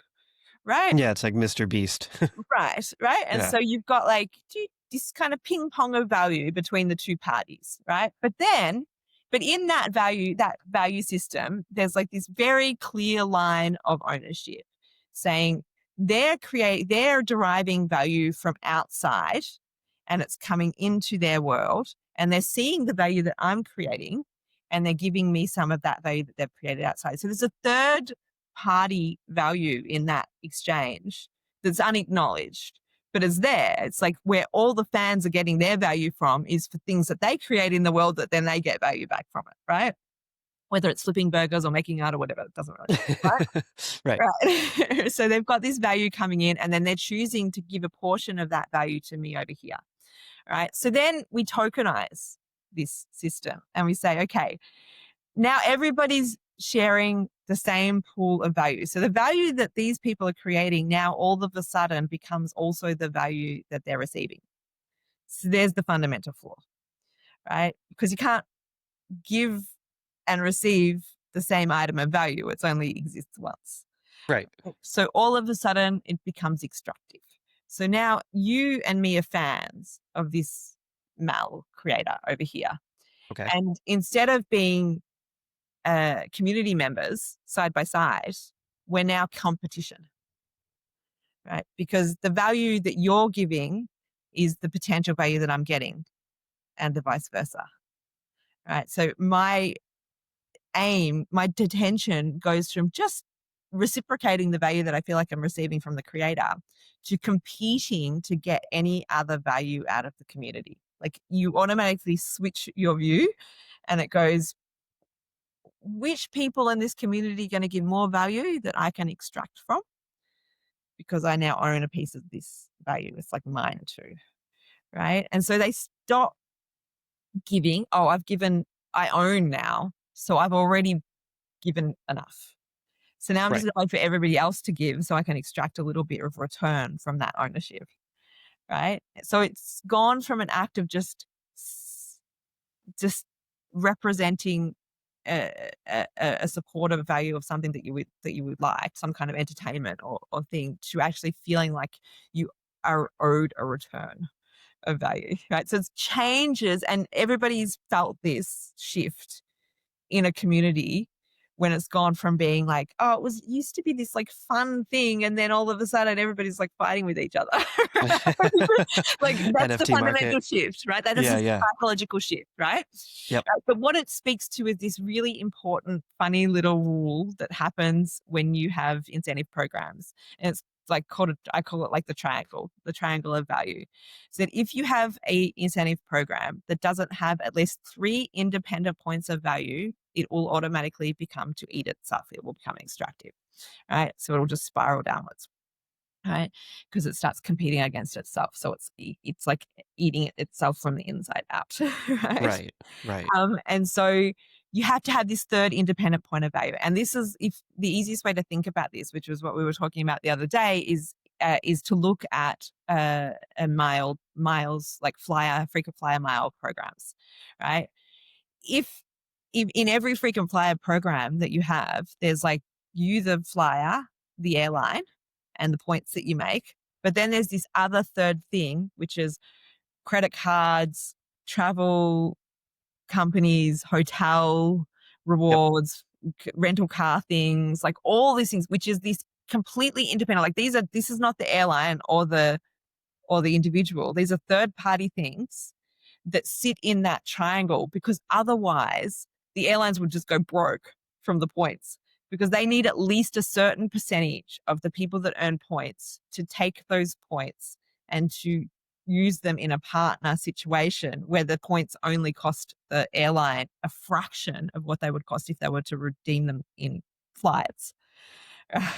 right? Yeah, it's like Mr. Beast. Right, right. And Yeah. so you've got like this kind of ping pong of value between the two parties, right? But in that value system, there's like this very clear line of ownership saying they're deriving value from outside, and it's coming into their world, and they're seeing the value that I'm creating, and they're giving me some of that value that they've created outside. So there's a third party value in that exchange that's unacknowledged, but is there. It's like where all the fans are getting their value from is for things that they create in the world that then they get value back from it, right? Whether it's flipping burgers or making art or whatever, it doesn't really matter, right? Right. Right. So they've got this value coming in, and then they're choosing to give a portion of that value to me over here. Right. So then we tokenize this system and we say, okay, now everybody's sharing the same pool of value. So the value that these people are creating now all of a sudden becomes also the value that they're receiving. So there's the fundamental flaw, right? Because you can't give and receive the same item of value. It's only exists once. Right. So all of a sudden it becomes extractive. So now you and me are fans of this Mal creator over here. Okay. And instead of being community members side by side, we're now competition, right? Because the value that you're giving is the potential value that I'm getting, and the vice versa, right? So my detention goes from just reciprocating the value that I feel like I'm receiving from the creator to competing to get any other value out of the community. Like you automatically switch your view, and it goes, which people in this community are going to give more value that I can extract from, because I now own a piece of this value. It's like mine too, right? And so they stop giving, I own now, so I've already given enough. So now I'm just Right. going to wait for everybody else to give so I can extract a little bit of return from that ownership, right? So it's gone from an act of just representing a supportive value of something that you would like, some kind of entertainment or thing, to actually feeling like you are owed a return of value, right? So it's changes, and everybody's felt this shift in a community when it's gone from being like, oh, it used to be this like fun thing, and then all of a sudden everybody's like fighting with each other. Like that's the NFT market. fundamental shift, right? That's Yeah, a yeah. psychological shift, right? Yep. But what it speaks to is this really important, funny little rule that happens when you have incentive programs. And it's like I call it like the triangle of value. So that if you have a incentive program that doesn't have at least 3 independent points of value, it will automatically become to eat itself. It will become extractive, right? So it'll just spiral downwards, right? Because it starts competing against itself. So it's like eating itself from the inside out, right? Right. Right. And so you have to have this third independent point of value. And this is, if the easiest way to think about this, which was what we were talking about the other day, is to look at a miles like frequent flyer mile programs, right? If in every frequent flyer program that you have, there's like you, the flyer, the airline, and the points that you make. But then there's this other third thing, which is credit cards, travel companies, hotel Yep. rewards, rental car things, like all these things, which is this completely independent. Like this is not the airline or the individual. These are third party things that sit in that triangle, because otherwise the airlines would just go broke from the points because they need at least a certain percentage of the people that earn points to take those points and to use them in a partner situation where the points only cost the airline a fraction of what they would cost if they were to redeem them in flights,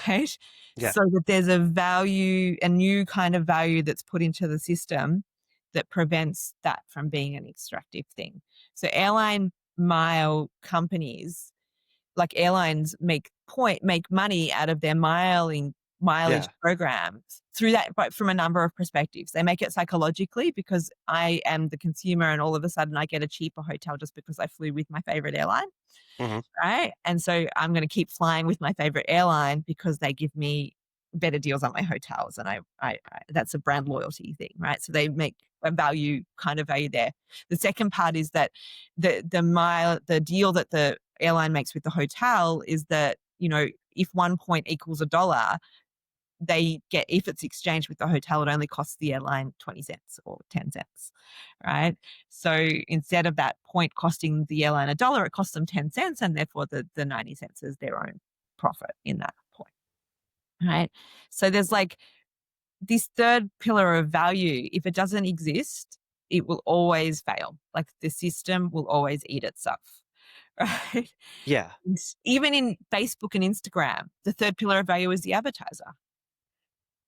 right? Yeah. So that there's a value, a new kind of value that's put into the system that prevents that from being an extractive thing. So airline mile companies, like airlines, make money out of their mileage Yeah. programs through that, but from a number of perspectives. They make it psychologically because I am the consumer and all of a sudden I get a cheaper hotel just because I flew with my favorite airline, Hmm. right? And so I'm going to keep flying with my favorite airline because they give me better deals on my hotels, and I that's a brand loyalty thing, right? So they make a value there. The second part is that the deal that the airline makes with the hotel is that, if 1 point equals $1, they get, if it's exchanged with the hotel, it only costs the airline 20 cents or 10 cents, right? So instead of that point costing the airline $1, it costs them 10 cents, and therefore the 90 cents is their own profit in that point, right? So there's like this third pillar of value. If it doesn't exist, it will always fail. Like the system will always eat itself, right? Yeah. Even in Facebook and Instagram, the third pillar of value is the advertiser,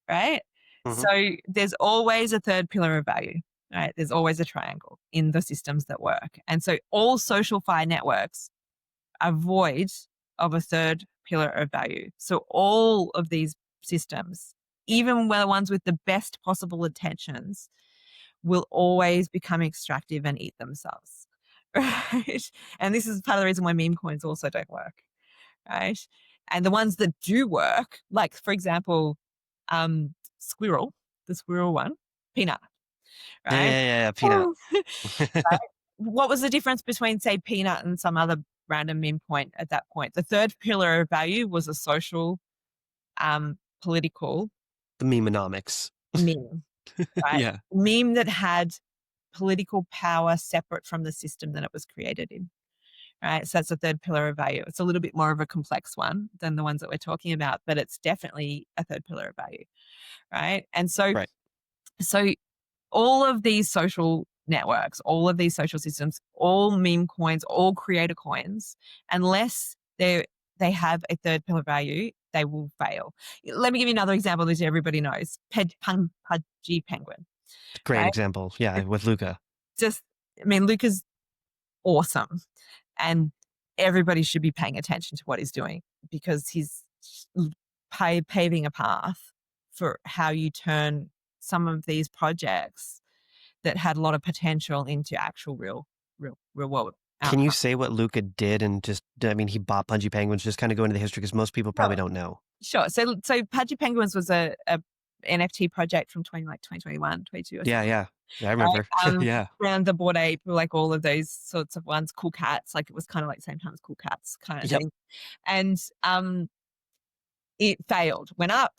right? Hmm. So there's always a third pillar of value, right? There's always a triangle in the systems that work. And so all social fi networks are void of a third pillar of value. So all of these systems, even the ones with the best possible intentions, will always become extractive and eat themselves, right? And this is part of the reason why meme coins also don't work, right? And the ones that do work, like for example, Squirrel, the squirrel one, Peanut, Yeah, right? yeah, yeah, yeah. Peanut. Oh, right? What was the difference between, say, Peanut and some other random meme point at that point? The third pillar of value was a social, political The memeonomics. meme, right? Yeah. Meme that had political power separate from the system that it was created in. Right. So that's the third pillar of value. It's a little bit more of a complex one than the ones that we're talking about, but it's definitely a third pillar of value. Right. And so, Right. so all of these social networks, all of these social systems, all meme coins, all creator coins, unless they have a third pillar value, they will fail. Let me give you another example that everybody knows. Pudgy Penguin, Great right? example. Yeah, with Luca. Just, I mean, Luca's awesome. And everybody should be paying attention to what he's doing because he's paving a path for how you turn some of these projects that had a lot of potential into actual real world Can you outcomes. say what Luca did and just, I mean, he bought Punchy Penguins, just kind of go into the history because most people probably Sure. don't know. Sure. So Pudgy Penguins was a NFT project from 2021, 22 or Yeah, something. yeah. Yeah, I Right. remember. Yeah. Around the Bored Ape, like all of those sorts of ones, Cool Cats, like it was kind of like same time as Cool Cats kind of Yep. thing. And it failed, went up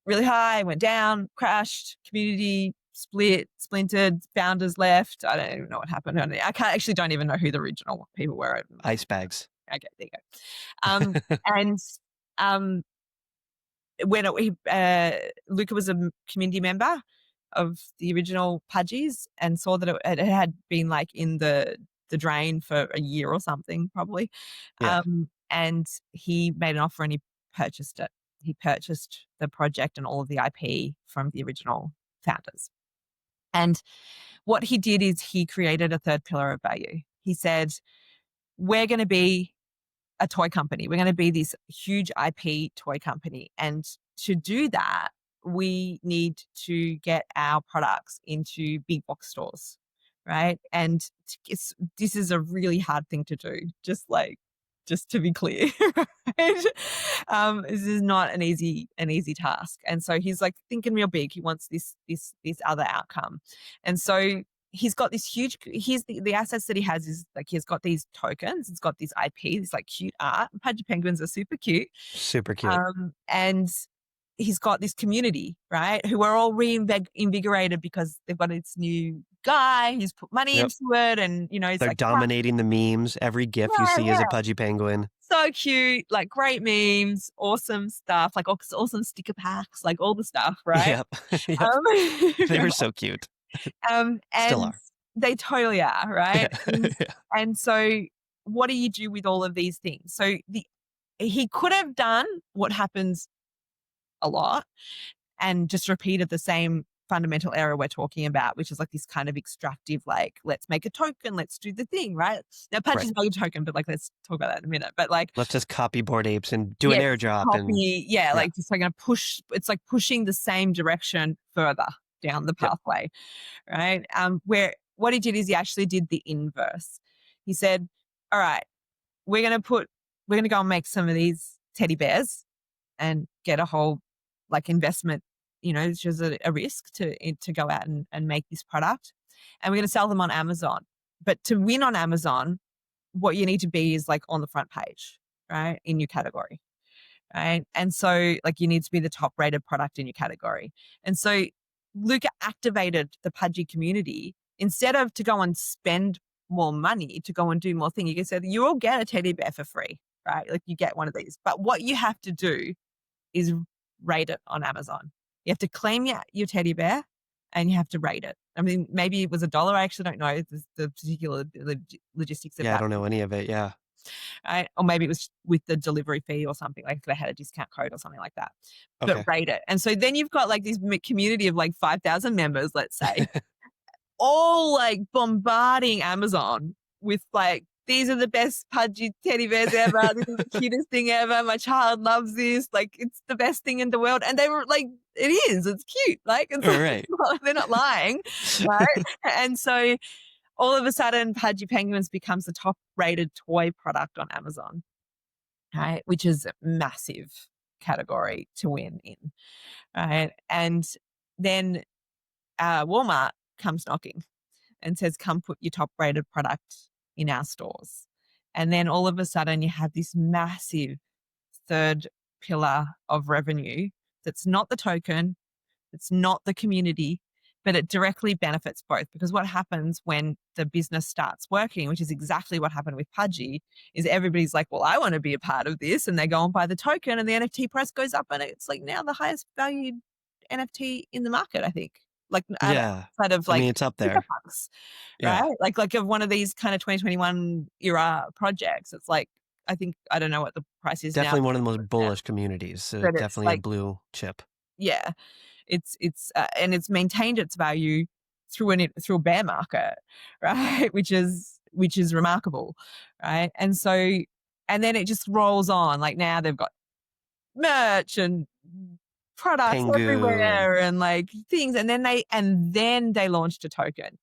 really high, went down, crashed, community splintered, founders left. I don't even know what happened. Don't even know who the original people were. Ice bags. Okay, there you go. And um, Luca was a community member of the original Pudgies and saw that it had been like in the drain for a year or something, probably. Yeah. And he made an offer and he purchased it. He purchased the project and all of the IP from the original founders. And what he did is he created a third pillar of value. He said, we're going to be a toy company. We're going to be this huge IP toy company. And to do that, we need to get our products into big box stores, right? And this is a really hard thing to do, just to be clear, right? This is not an easy task. And so he's like thinking real big. He wants this other outcome. And so he's got this huge, here's the assets that he has is like, he's got these tokens, he's got this IP, this like cute art. Pudgy penguins are super cute. Super cute. And he's got this community, right, who are all reinvigorated because they've got this new guy who's put money Yep. into it, and it's They're like, dominating the memes. Every GIF you yeah, see is a yeah, pudgy penguin. so cute, like great memes, awesome stuff, like awesome sticker packs, like all the stuff, right? Yep. Yep. They Um, were so cute. Still and are. they totally are, right? Yeah. Yeah. And so what do you do with all of these things? So he could have done what happens a lot and just repeated the same fundamental error we're talking about, which is like this kind of extractive, like, let's make a token, let's do the thing, right? Now, Punch Right. is not a token, but like, let's talk about that in a minute. But like, Let's just copy Bored Apes and do an yeah, airdrop and copy, yeah, yeah. like just like it's like pushing the same direction further down the Yep. pathway, right? Where what he did is he actually did the inverse. He said, all right, we're gonna go and make some of these teddy bears and get a whole like investment, it's just a risk to go out and make this product. And we're going to sell them on Amazon. But to win on Amazon, what you need to be is like on the front page, right? In your category. Right. And so like you need to be the top rated product in your category. And so Luca activated the Pudgy community instead of to go and spend more money to go and do more things. You can say you all get a teddy bear for free, right? Like you get one of these. But what you have to do is rate it on Amazon. You have to claim your teddy bear and you have to rate it. I mean, maybe it was $1. I actually don't know the particular logistics of Yeah, I that. don't know any of it. Yeah. Right? Or maybe it was with the delivery fee or something, like they had a discount code or something like that. But Okay. rate it. And so then you've got like this community of like 5,000 members, let's say, all like bombarding Amazon with like, these are the best pudgy teddy bears ever. This is the cutest thing ever. My child loves this. Like, it's the best thing in the world. And they were like, it is. It's cute. Like, it's All right. they're not lying, right? And so all of a sudden, Pudgy Penguins becomes the top rated toy product on Amazon, right? Which is a massive category to win in, right? And then Walmart comes knocking and says, come put your top rated product in our stores. And then all of a sudden you have this massive third pillar of revenue that's not the token, it's not the community, but it directly benefits both. Because what happens when the business starts working, which is exactly what happened with Pudgy, is everybody's like, well, I want to be a part of this. And they go and buy the token and the NFT price goes up and it's like now the highest valued NFT in the market, I think. Like Yeah. outside of I like mean, it's up there. CryptoPunks, Yeah. right? Like of one of these kind of 2021 era projects. It's like, I don't know what the price is now, Definitely one of the most bullish communities. but it's Definitely a like, blue chip. yeah, it's and it's maintained its value through a bear market, right? Which is remarkable, right? And so, and then it just rolls on. Like now they've got merch and products Pengu and everywhere and like things, and then they launched a token.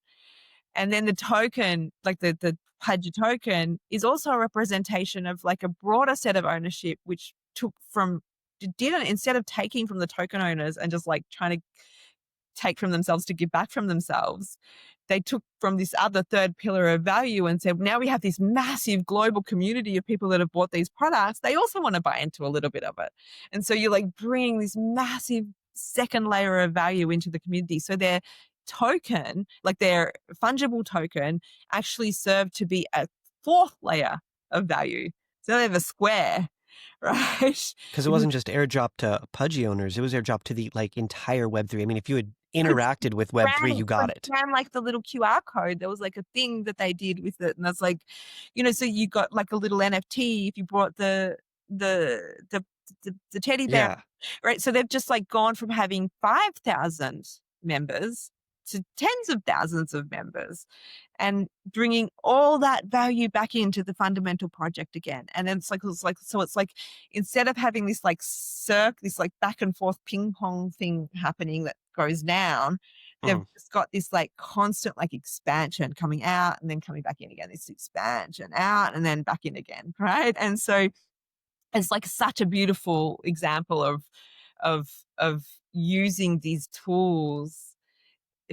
And then the token, like the Pudgy token, is also a representation of like a broader set of ownership, which didn't, instead of taking from the token owners and just like trying to take from themselves to give back from themselves, they took from this other third pillar of value and said, now we have this massive global community of people that have bought these products. They also want to buy into a little bit of it. And so you're like bringing this massive second layer of value into the community. So their token, like their fungible token, actually served to be a fourth layer of value. So they have a square, right? because it wasn't just airdrop to Pudgy owners, it was airdrop to the like entire Web3. I mean, if you had interacted with Web3, you got it. Like the little QR code, there was like a thing that they did with it, and that's like, so you got like a little NFT if you brought the teddy bear, Yeah. right? So they've just like gone from having 5,000 members to tens of thousands of members, and bringing all that value back into the fundamental project again. And then it's like instead of having this like this like back and forth ping pong thing happening that goes down, they've just got this like constant like expansion coming out and then coming back in again, this expansion out and then back in again, right? And so it's like such a beautiful example of using these tools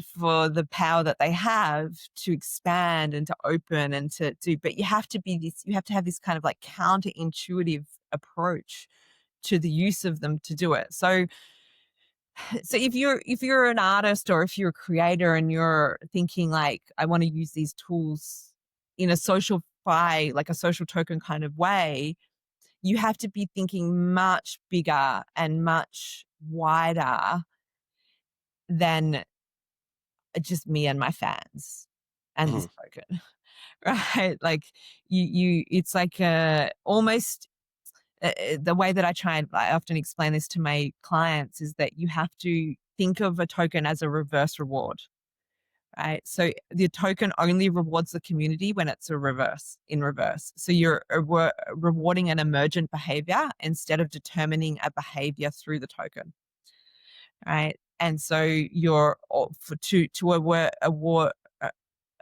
for the power that they have to expand and to open and to do, but you have to have this kind of like counterintuitive approach to the use of them to do it. So So if you're an artist or if you're a creator and you're thinking like, I want to use these tools in a social like a social token kind of way, you have to be thinking much bigger and much wider than just me and my fans and this Mhm. token. Right? Like it's like almost the way that I often explain this to my clients is that you have to think of a token as a reverse reward, right? So the token only rewards the community when it's in reverse. So you're rewarding an emergent behavior instead of determining a behavior through the token, right? And so you're to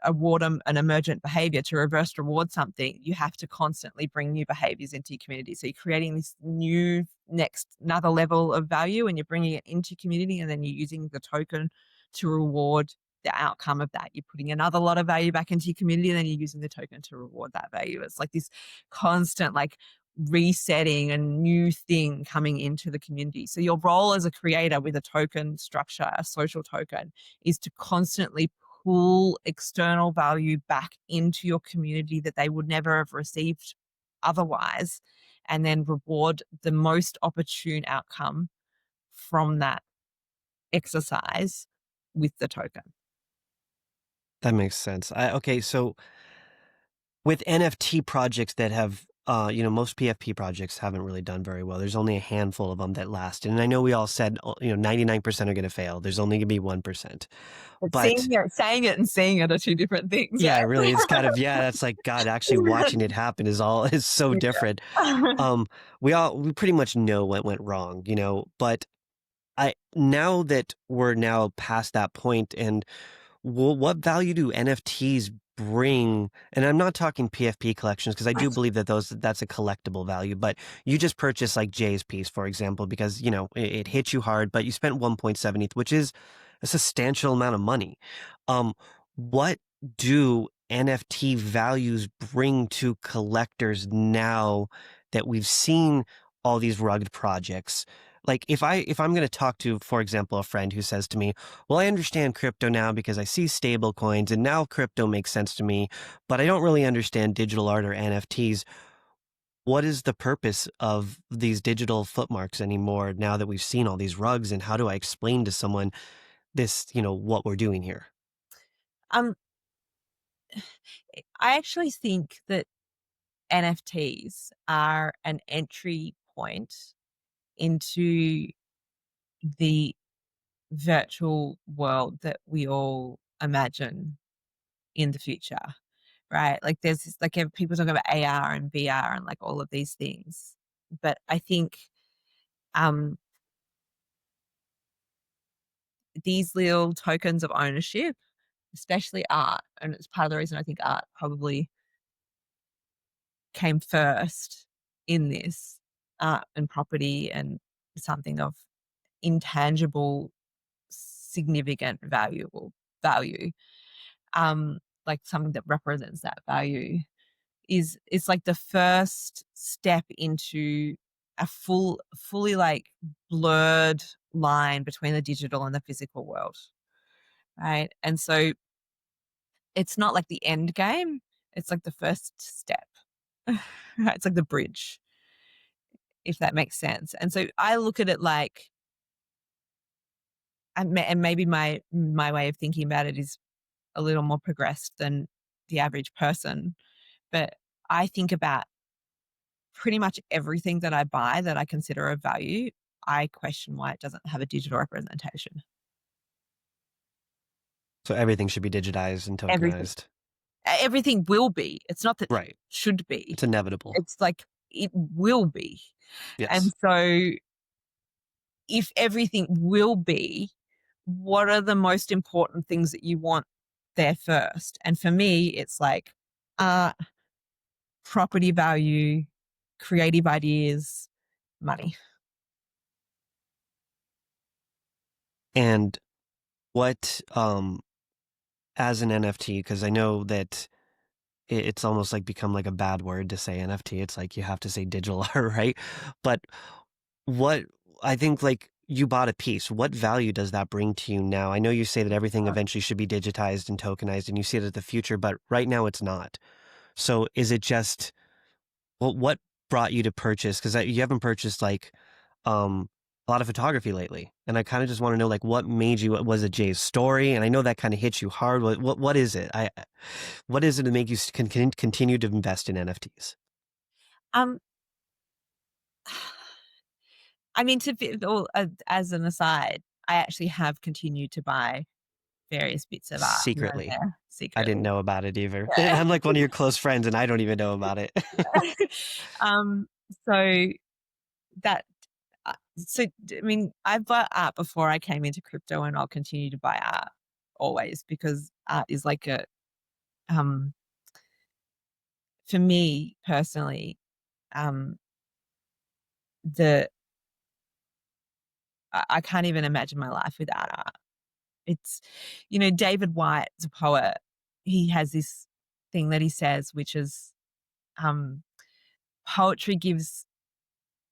award an emergent behavior, to reverse reward something, you have to constantly bring new behaviors into your community. So you're creating this new another level of value and you're bringing it into community, and then you're using the token to reward the outcome of that. You're putting another lot of value back into your community, and then you're using the token to reward that value. It's like this constant like resetting a new thing coming into the community. So your role as a creator with a token structure, a social token, is to constantly pull external value back into your community that they would never have received otherwise, and then reward the most opportune outcome from that exercise with the token. That makes sense. Okay, so with NFT projects that have, most PFP projects haven't really done very well. There's only a handful of them that last. And I know we all said, 99% are going to fail. There's only going to be 1%. But But saying it and seeing it are two different things, yeah, right? really, it's kind of, yeah, that's like, God, actually watching it happen is so different. Yeah. Um, we pretty much know what went wrong, but now that we're now past that point, and well, what value do NFTs bring? And I'm not talking PFP collections because I do believe that that's a collectible value. But you just purchased like Jay's piece, for example, because it hit you hard, but you spent 1.7 ETH, which is a substantial amount of money. What do NFT values bring to collectors now that we've seen all these rugged projects? Like if I'm going to talk to, for example, a friend who says to me, well, I understand crypto now because I see stable coins and now crypto makes sense to me, but I don't really understand digital art or NFTs. What is the purpose of these digital footmarks anymore now that we've seen all these rugs? And how do I explain to someone this, what we're doing here? um, I actually think that NFTs are an entry point into the virtual world that we all imagine in the future, right? Like there's this, like people talk about AR and VR and like all of these things, but I think um, these little tokens of ownership, especially art, and it's part of the reason I think art probably came first in this, art and property and something of intangible, significant, valuable value, um, like something that represents that value, is it's like the first step into a fully like blurred line between the digital and the physical world, right? And so it's not like the end game, it's like the first step. Right? It's like the bridge, if that makes sense. And so I look at it like, and maybe my way of thinking about it is a little more progressed than the average person, but I think about pretty much everything that I buy that I consider of value. I question why it doesn't have a digital representation. So everything should be digitized and Everything, tokenized. everything will be. It's not that it Right. should be. It's inevitable. It's like it will be. And Yes. so if everything will be, what are the most important things that you want there first? And for me, it's like art, property value, creative ideas, money. And what, as an NFT, because I know that it's almost like become like a bad word to say NFT. It's like you have to say digital art, right? But what I think like you bought a piece. What value does that bring to you now? I know you say that everything eventually should be digitized and tokenized, and you see it as the future, but right now it's not. So is it just, well, what brought you to purchase? Because you haven't purchased like a lot of photography lately, and I kind of just want to know like what made you. Was it Jay's story? And I know that kind of hits you hard. What is it? What is it to make you continue to invest in NFTs? Um, I mean, as an aside, I actually have continued to buy various bits of art here and Secretly, there I didn't secretly. know about it either. Yeah. I'm like one of your close friends, and I don't even know about it. um, so that so I mean, I've bought art before I came into crypto, and I'll continue to buy art always because art is like a um for me personally, um the I can't even imagine my life without art. It's, David White's a poet. He has this thing that he says, which is, um, poetry gives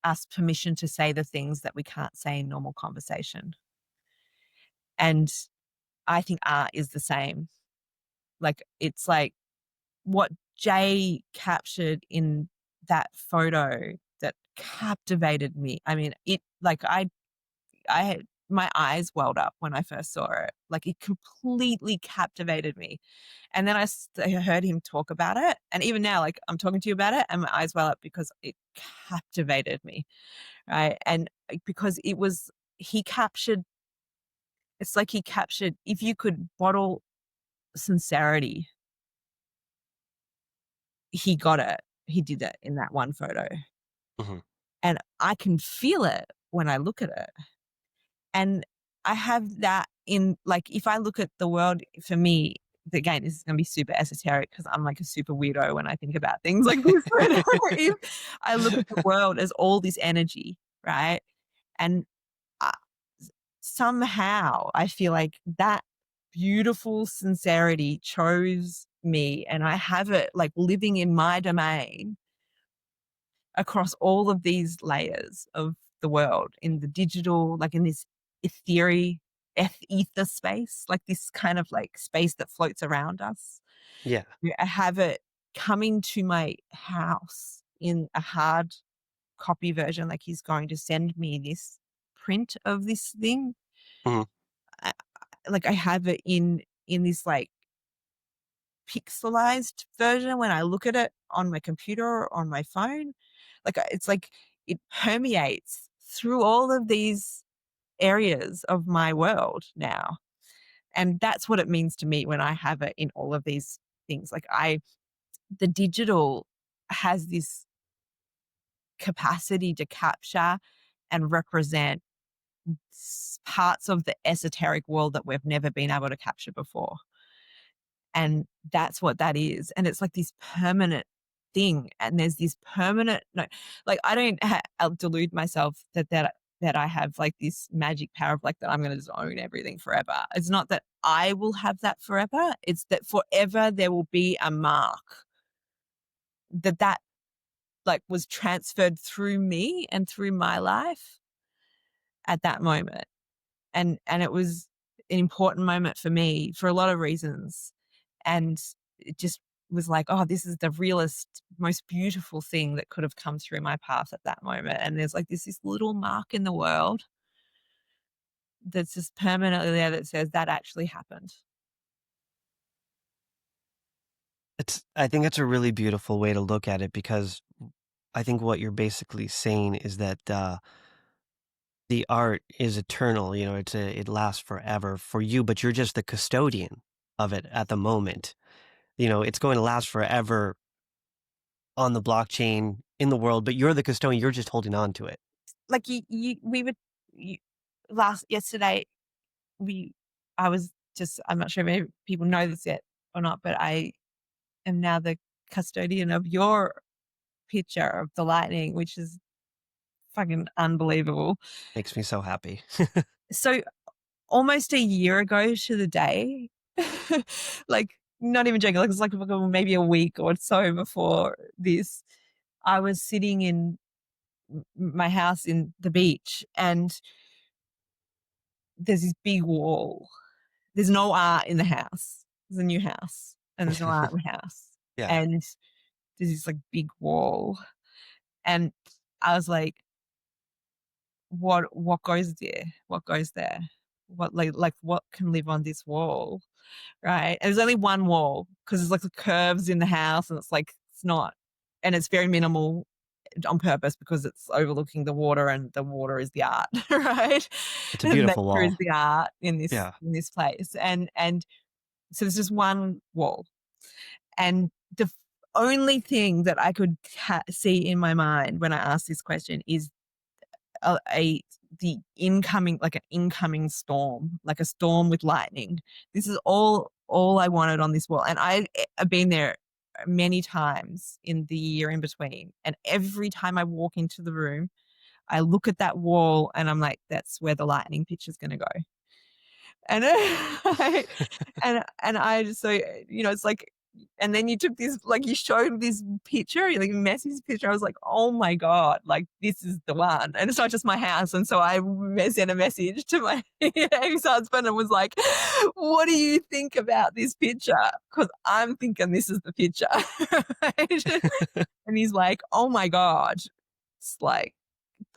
us permission to say the things that we can't say in normal conversation. And I think art is the same. Like, it's like what Jay captured in that photo that captivated me. I mean, I had my eyes welled up when I first saw it. Like it completely captivated me. And then I heard him talk about it. And even now, like I'm talking to you about it and my eyes well up because it captivated me. Right. And because he captured, it's like he captured, if you could bottle sincerity, he got it. He did it in that one photo. Mhm. And I can feel it when I look at it. And I have that in, like, if I look at the world for me, again, this is going to be super esoteric because I'm like a super weirdo when I think about things like this. But if I look at the world as all this energy, right? And I, somehow I feel like that beautiful sincerity chose me and I have it like living in my domain across all of these layers of the world in the digital, like in this ethery, ether space, like this kind of like space that floats around us. Yeah. Yeah, I have it coming to my house in a hard copy version. Like he's going to send me this print of this thing. Mhm. I, like I have it in this like pixelized version when I look at it on my computer or on my phone. Like it's like it permeates through all of these areas of my world now. And that's what it means to me when I have it in all of these things. The digital has this capacity to capture and represent parts of the esoteric world that we've never been able to capture before. And that's what that is. And it's like this permanent thing. And there's this permanent, no, like I don't I'll delude myself that I have like this magic power of like that I'm going to just own everything forever. It's not that I will have that forever. It's that forever there will be a mark that like was transferred through me and through my life at that moment. And it was an important moment for me for a lot of reasons. And it just was like, oh, this is the realest, most beautiful thing that could have come through my path at that moment. And there's like this little mark in the world that's just permanently there that says that actually happened. I think it's a really beautiful way to look at it because I think what you're basically saying is that the art is eternal. You know, it lasts forever for you, but you're just the custodian of it at the moment. You know, it's going to last forever on the blockchain in the world, but you're the custodian. You're just holding on to it. Like we were you, last yesterday. We, I was just, I'm not sure if people know this yet or not, but I am now the custodian of your picture of the lightning, which is fucking unbelievable. Makes me so happy. So almost a year ago to the day, like not even joking, like it's like maybe a week or so before this, I was sitting in my house in the beach and there's this big wall. There's no art in the house. There's a new house and there's no art in the house. Yeah. And there's this like big wall. And I was like, what goes there? What goes there? What like what can live on this wall? Right. And there's only one wall because there's like the curves in the house and it's like it's not, and it's very minimal on purpose because it's overlooking the water and the water is the art, right? It's a And beautiful nature is wall. the art Yeah. in this place. And so there's just one wall. And the only thing that I could see in my mind when I asked this question is the incoming, like an incoming storm, like a storm with lightning. This is all I wanted on this wall. And I've been there many times in the year in between. And every time I walk into the room, I look at that wall and I'm like, that's where the lightning picture is going to go. And I just, so, it's like, and then you took this, like you showed this picture, like Messi's picture. I was like, oh my God, like this is the one. And it's not just my house. And so I sent a message to my ex-husband and was like, what do you think about this picture? Because I'm thinking this is the picture. Right? And he's like, oh my God, it's like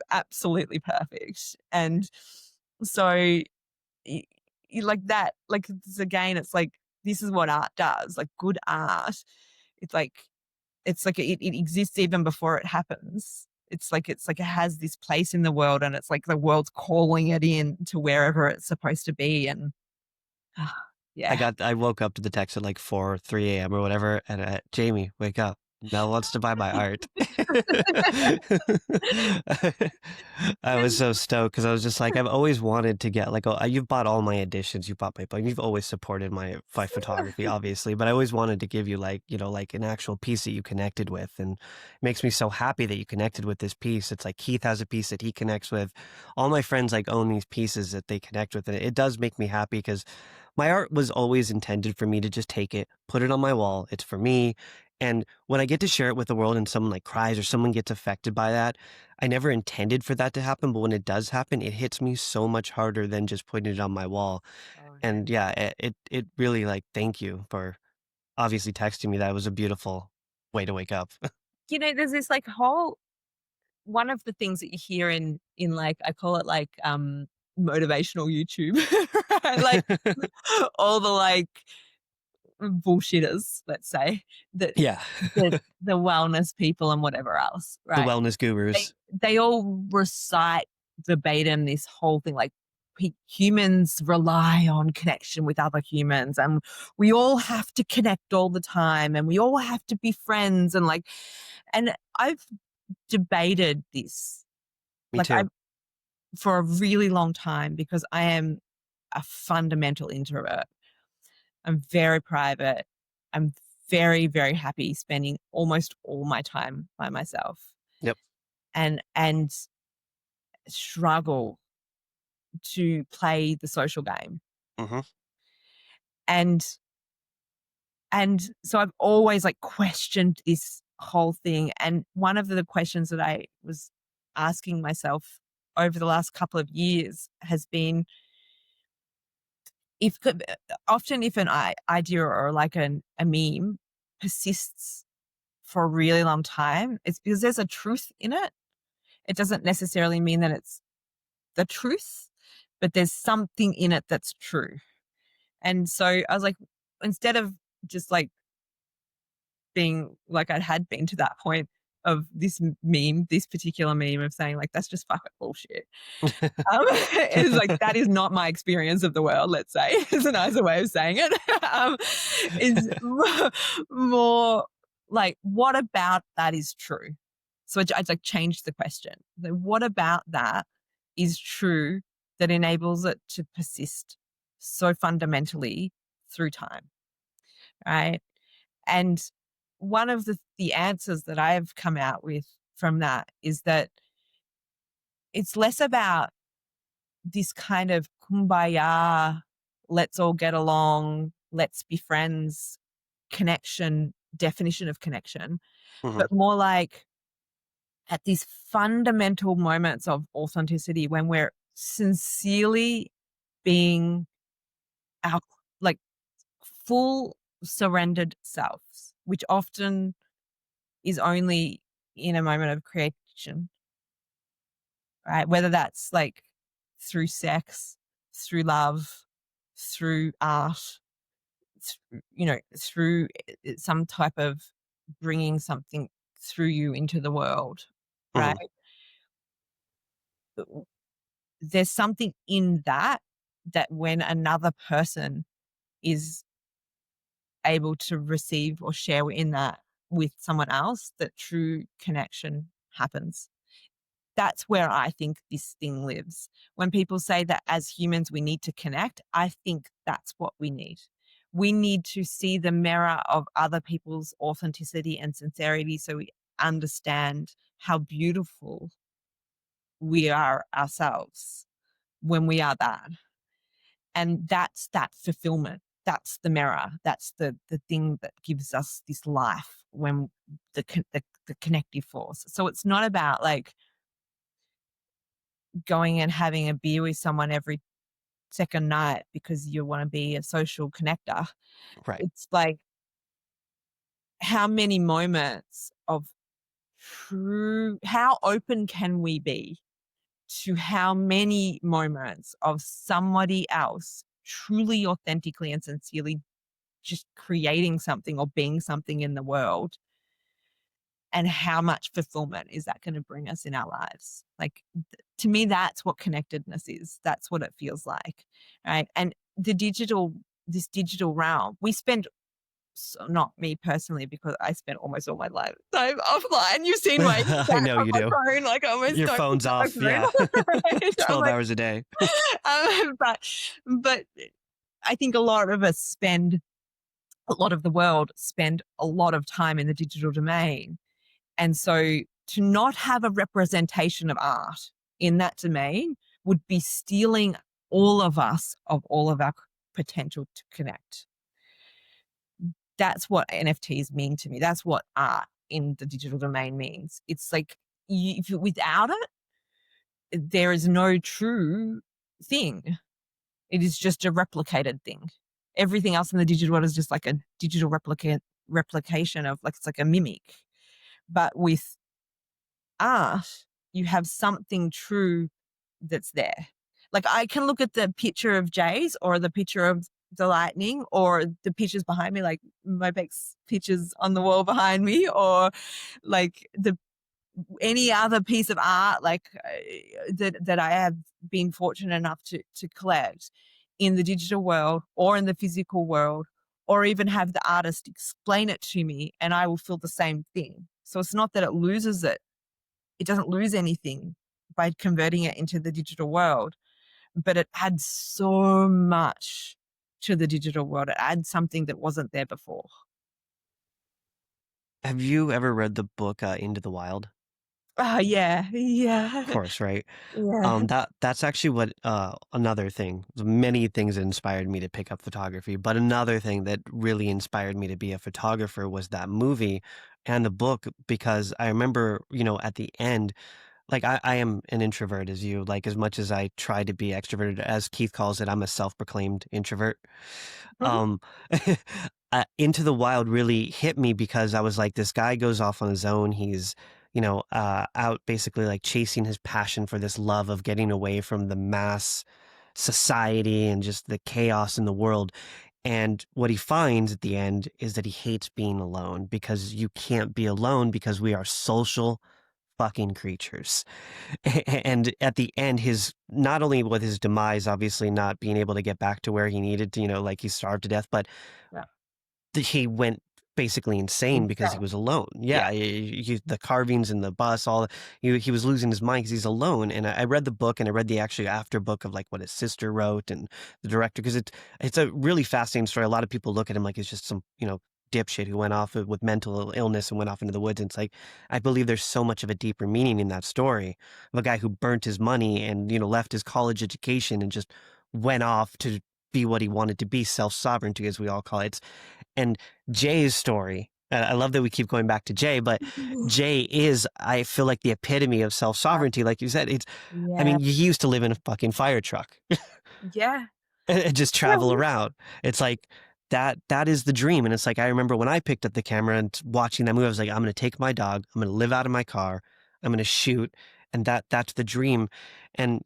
absolutely perfect. And so like that, like again, it's like this is what art does. Like good art, it's like it exists even before it happens. It's like it has this place in the world, and it's like the world's calling it in to wherever it's supposed to be. And yeah. I woke up to the text at like 4, 3 a.m. or whatever, and Jamie, wake up. Mel wants to buy my art. I was so stoked because I was just like, I've always wanted to get like, oh, you've bought all my editions, you bought my book, you've always supported my photography, obviously, but I always wanted to give you like, like an actual piece that you connected with, and it makes me so happy that you connected with this piece. It's like Keith has a piece that he connects with. All my friends like own these pieces that they connect with, and it does make me happy because my art was always intended for me to just take it, put it on my wall. It's for me. And when I get to share it with the world and someone like cries or someone gets affected by that, I never intended for that to happen. But when it does happen, it hits me so much harder than just putting it on my wall. Oh, And yeah, it really like, thank you for obviously texting me. That was a beautiful way to wake up. there's this like whole, one of the things that you hear in like, I call it like motivational YouTube, right? Like all the like bullshitters, let's say, that Yeah. the wellness people and whatever else, The right? wellness They gurus. they all recite verbatim this whole thing, like humans rely on connection with other humans, and we all have to connect all the time, and we all have to be friends, and like, and I've debated this, Me like I too. for a really long time because I am a fundamental introvert. I'm very private. I'm very, very happy spending almost all my time by myself, Yep. and struggle to play the social game. Hmm. And so I've always like questioned this whole thing. And one of the questions that I was asking myself over the last couple of years has been, if often if an idea or like a meme persists for a really long time, it's because there's a truth in it. It doesn't necessarily mean that it's the truth, but there's something in it that's true. And so I was like, instead of just like being like I had been to that point of this meme, this particular meme of saying like that's just fucking bullshit. It's like that is not my experience of the world. Let's say is a nicer way of saying it. Is more like what about that is true? So I like changed the question. Like, what about that is true that enables it to persist so fundamentally through time, right? And one of the answers that I've come out with from that is that it's less about this kind of kumbaya, let's all get along, let's be friends connection, definition of connection, Hmm. but more like at these fundamental moments of authenticity when we're sincerely being our like full surrendered selves, which often is only in a moment of creation, right? Whether that's like through sex, through love, through art, through some type of bringing something through you into the world, right? Mhm. There's something in that when another person is able to receive or share in that with someone else, that true connection happens. That's where I think this thing lives. When people say that as humans we need to connect, I think that's what we need. We need to see the mirror of other people's authenticity and sincerity so we understand how beautiful we are ourselves when we are that. And that's that fulfillment. That's the mirror. That's the thing that gives us this life, when the connective force. So it's not about like going and having a beer with someone every second night because you want to be a social connector. Right. It's like, how many moments of true, how open can we be to how many moments of somebody else truly, authentically, and sincerely just creating something or being something in the world, and how much fulfillment is that going to bring us in our lives? Like, to me, that's what connectedness is. That's what it feels like, right? And this digital realm, we spend, so not me personally, because I spent almost all my life time offline. You've seen my I stats know on you my do. phone. Like, I almost Your don't pick phone's up my off, yeah. phone. Right? I'm 12 like, hours a day. but I think a lot of the world spend a lot of time in the digital domain. And so to not have a representation of art in that domain would be stealing all of us of all of our potential to connect. That's what NFTs mean to me. That's what art in the digital domain means. It's like, without it, there is no true thing. It is just a replicated thing. Everything else in the digital world is just like a digital replication of, like, it's like a mimic. But with art, you have something true that's there. Like, I can look at the picture of Jay's or the picture of the lightning or the pictures behind me, like my Beck's pictures on the wall behind me, or like any other piece of art, like that I have been fortunate enough to collect in the digital world or in the physical world, or even have the artist explain it to me, and I will feel the same thing. So it's not that it doesn't lose anything by converting it into the digital world, but it adds so much to the digital world. It adds something that wasn't there before. Have you ever read the book Into the Wild? Oh, yeah. Of Yeah. course, right? Yeah. That's actually what another thing. There's many things that inspired me to pick up photography, but another thing that really inspired me to be a photographer was that movie and the book, because I remember, at the end, like I am an introvert as you, like as much as I try to be extroverted, as Keith calls it, I'm a self-proclaimed introvert. Um, Into the Wild really hit me because I was like, this guy goes off on his own. He's, out basically like chasing his passion for this love of getting away from the mass society and just the chaos in the world. And what he finds at the end is that he hates being alone, because you can't be alone because we are social fucking creatures. And at the end, his not only with his demise, obviously not being able to get back to where he needed to, like he starved to death, but Yeah. he went basically insane because he Insane. was alone. Yeah. Yeah, the carvings in the bus, all he was losing his mind because he's alone. And I read the book, and I read the actually after book of like what his sister wrote and the director, because it's a really fascinating story. A lot of people look at him like he's just some dipshit who went off with mental illness and went off into the woods. And it's like, I believe there's so much of a deeper meaning in that story of a guy who burnt his money and left his college education and just went off to be what he wanted to be, self sovereignty as we all call it. And Jay's story, I love that we keep going back to Jay, but Jay is, I feel like, the epitome of self sovereignty. Like you said, I Yeah. mean, he used to live in a fucking fire truck. Yeah. And just travel around. It's like that is the dream. And it's like I remember when I picked up the camera and watching that movie, I was like, I'm gonna take my dog, I'm gonna live out of my car, I'm gonna shoot, and that's the dream. And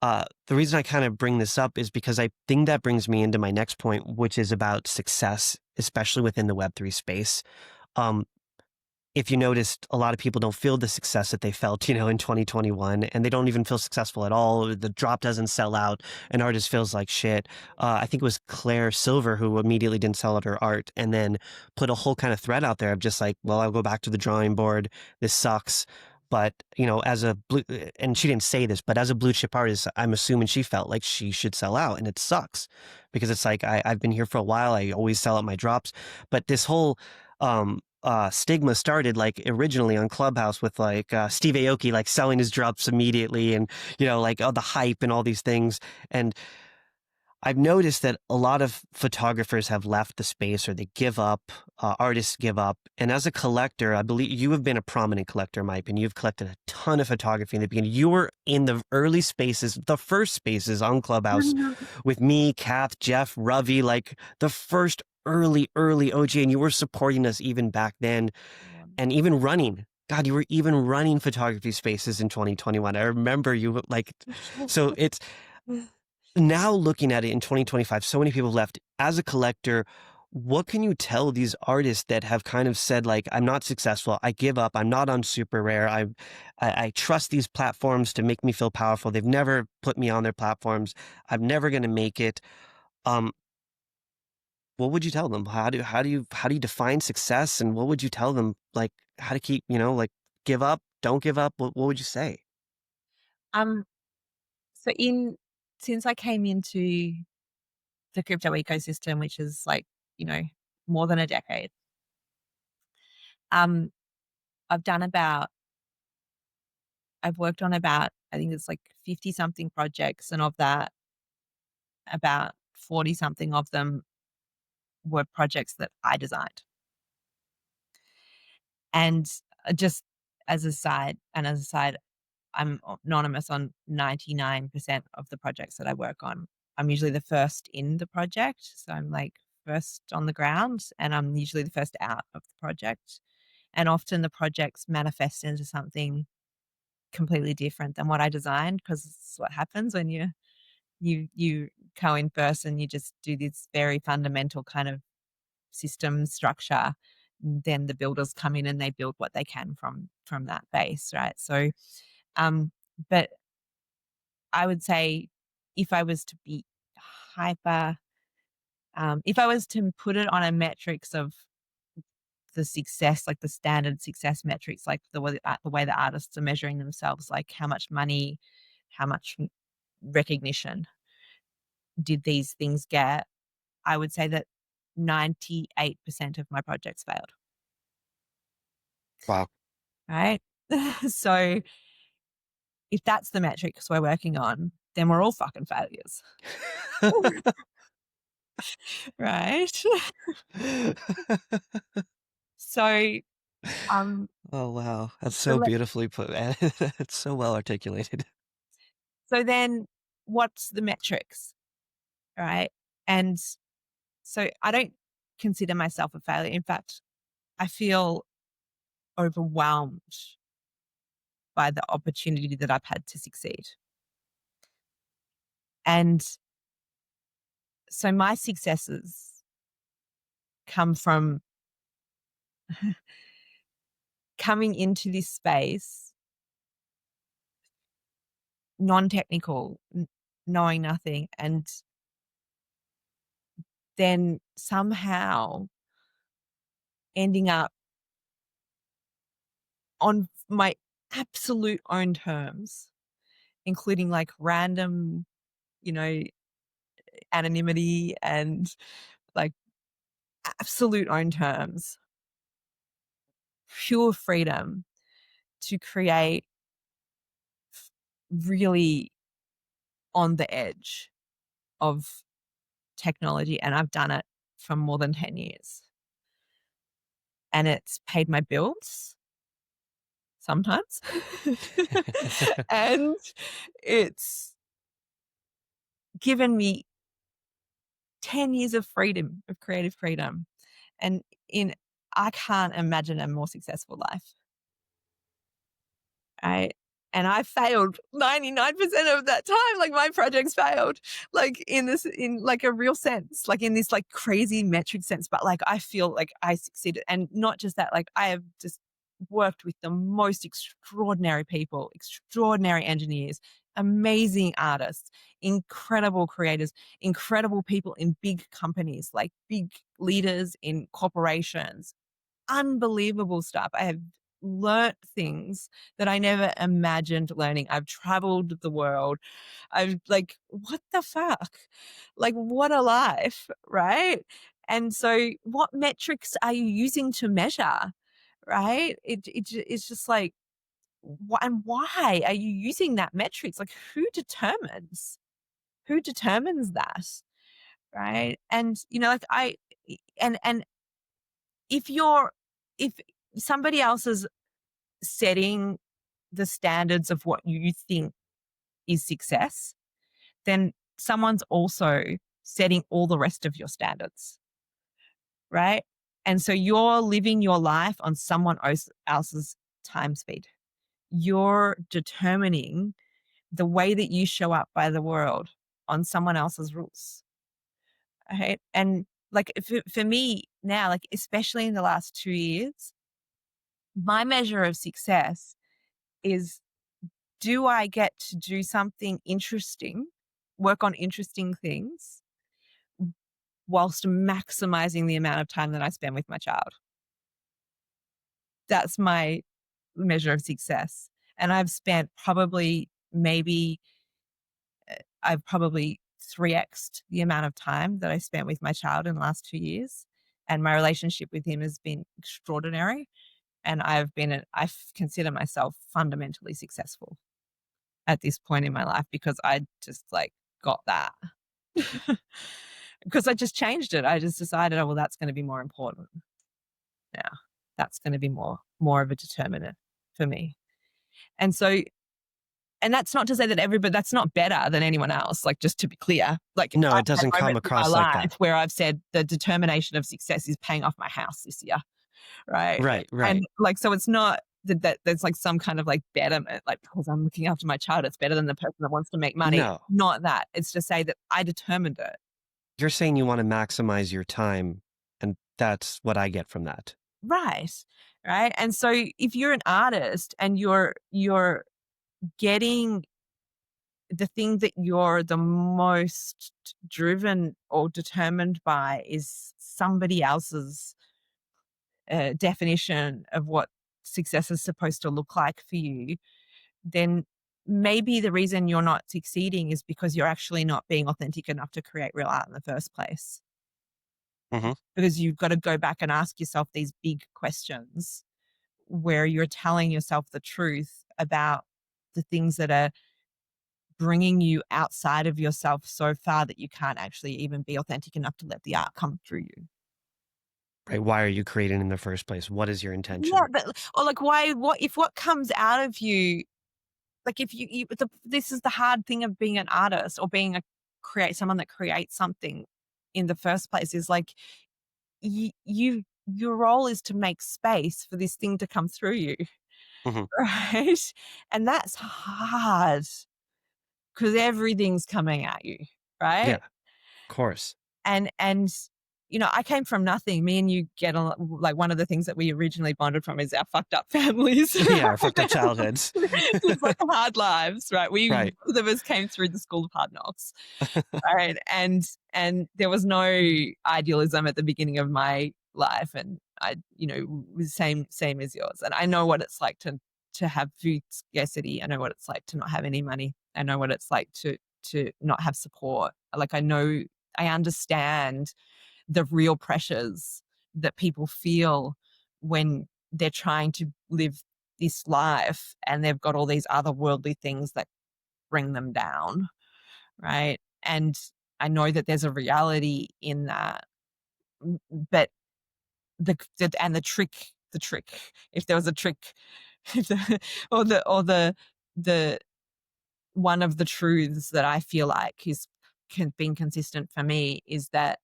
the reason I kind of bring this up is because I think that brings me into my next point, which is about success, especially within the Web3 space. Um, if you noticed, a lot of people don't feel the success that they felt, in 2021, and they don't even feel successful at all. The drop doesn't sell out. An artist feels like shit. I think it was Claire Silver who immediately didn't sell out her art and then put a whole kind of thread out there of just like, well, I'll go back to the drawing board. This sucks. But, as a blue, and she didn't say this, but as a blue chip artist, I'm assuming she felt like she should sell out, and it sucks because it's like, I've been here for a while. I always sell out my drops. But this whole, stigma started like originally on Clubhouse with like Steve Aoki like selling his drops immediately and like all the hype and all these things. And I've noticed that a lot of photographers have left the space or they give up, artists give up. And as a collector, I believe you have been a prominent collector, in my opinion. You've collected a ton of photography in the beginning. You were in the early spaces, the first spaces on Clubhouse with me, Kath, Jeff, Ravi, like the first early OG, and you were supporting us even back then and even running. God, you were even running photography spaces in 2021. I remember you like, so it's now looking at it in 2025, so many people left. As a collector, what can you tell these artists that have kind of said like, I'm not successful, I give up, I'm not on super rare, I trust these platforms to make me feel powerful, they've never put me on their platforms, I'm never going to make it. um what would you tell them? How do you define success, and what would you tell them, like how to keep, like give up, don't give up? What would you say? Um, so in since I came into the crypto ecosystem, which is like, you know, more than a decade, um, I've done about I've worked on about, I think it's like 50 something projects, and of that, about 40 something of them were projects that I designed. And just as a side, I'm anonymous on 99% of the projects that I work on. I'm usually the first in the project. So I'm like first on the ground, and I'm usually the first out of the project. And often the projects manifest into something completely different than what I designed, because it's what happens when you go in first and you just do this very fundamental kind of system structure. Then the builders come in and they build what they can from that base, right? So um but I would say, if I was to be hyper, if I was to put it on a metrics of the success, like the standard success metrics, like the way the artists are measuring themselves, like how much money, how much recognition did these things get, I would say that 98% of my projects failed, Wow. right? So if that's the metrics we're working on, then we're all fucking failures, right? So, um, Oh wow, that's so so let beautifully put. It's so well articulated. so then what's the metrics, right? And so I don't consider myself a failure. In fact, I feel overwhelmed by the opportunity that I've had to succeed. And so my successes come from coming into this space non-technical, knowing nothing, and then somehow ending up on my absolute own terms, including like random, you know, anonymity and like absolute own terms, pure freedom to create really on the edge of technology. And I've done it for more than 10 years. And it's paid my bills sometimes. And it's given me 10 years of freedom, of creative freedom. And in I can't imagine a more successful life. Right. And I failed 99% of that time. Like my projects failed, like in like a real sense, like in this like crazy metric sense. But like I feel like I succeeded. And not just that, like I have just worked with the most extraordinary people, extraordinary engineers, amazing artists, incredible creators, incredible people in big companies, like big leaders in corporations, unbelievable stuff. I have learnt things that I never imagined learning. I've traveled the world. I've like, what the fuck? Like, what a life, right? And so, what metrics are you using to measure, right? It's just like, and why are you using that metrics? Like, who determines? Who determines that, right? And like and if you're if somebody else is setting the standards of what you think is success, then someone's also setting all the rest of your standards, right? And so you're living your life on someone else's time speed. You're determining the way that you show up by the world on someone else's rules, right? And like for me now, like especially in the last 2 years, my measure of success is, do I get to do something interesting, work on interesting things, whilst maximizing the amount of time that I spend with my child? That's my measure of success. And I've spent probably, maybe, I've probably 3x'd the amount of time that I spent with my child in the last 2 years. And my relationship with him has been extraordinary. And I consider myself fundamentally successful at this point in my life because I just like got that. Because I just changed it. I just decided, oh, well, that's going to be more important now. That's going to be more of a determinant for me. And so, and that's not to say that everybody, that's not better than anyone else. Like, just to be clear, like No, I've it had doesn't come moments in my across like life that. where I've said the determination of success is paying off my house this year. Right. Right, And right. like, so it's not that there's like some kind of like betterment, like because I'm looking after my child, it's better than the person that wants to make money. No, Not that. It's to say that I determined it. you're saying you want to maximize your time, and that's what I get from that. Right. Right. And so if you're an artist and you're getting the thing that you're the most driven or determined by is somebody else's definition of what success is supposed to look like for you, then maybe the reason you're not succeeding is because you're actually not being authentic enough to create real art in the first place. Hmm. Because you've got to go back and ask yourself these big questions where you're telling yourself the truth about the things that are bringing you outside of yourself so far that you can't actually even be authentic enough to let the art come through you. Right? Why are you creating in the first place? What is your Yeah, intention? but or like why? What if what comes out of you? Like if this is the hard thing of being an artist or being someone that creates something in the first place is like your role is to make space for this thing to come through you, Hmm. right? And that's hard because everything's coming at you, Yeah, right? of course. And I came from nothing. Me and you get on, like one of the things that we originally bonded from is our fucked up families. Yeah, our fucked up childhoods. It's like hard lives, right? We Right. both of us came through the school of hard knocks, right? And there was no idealism at the beginning of my life, and I, was same as yours. And I know what it's like to have food scarcity. I know what it's like to not have any money. I know what it's like to not have support. Like I understand the real pressures that people feel when they're trying to live this life and they've got all these other worldly things that bring them down, right? And I know that there's a reality in that, but the trick, if there was a trick, if the, or the one of the truths that I feel like is been consistent for me is that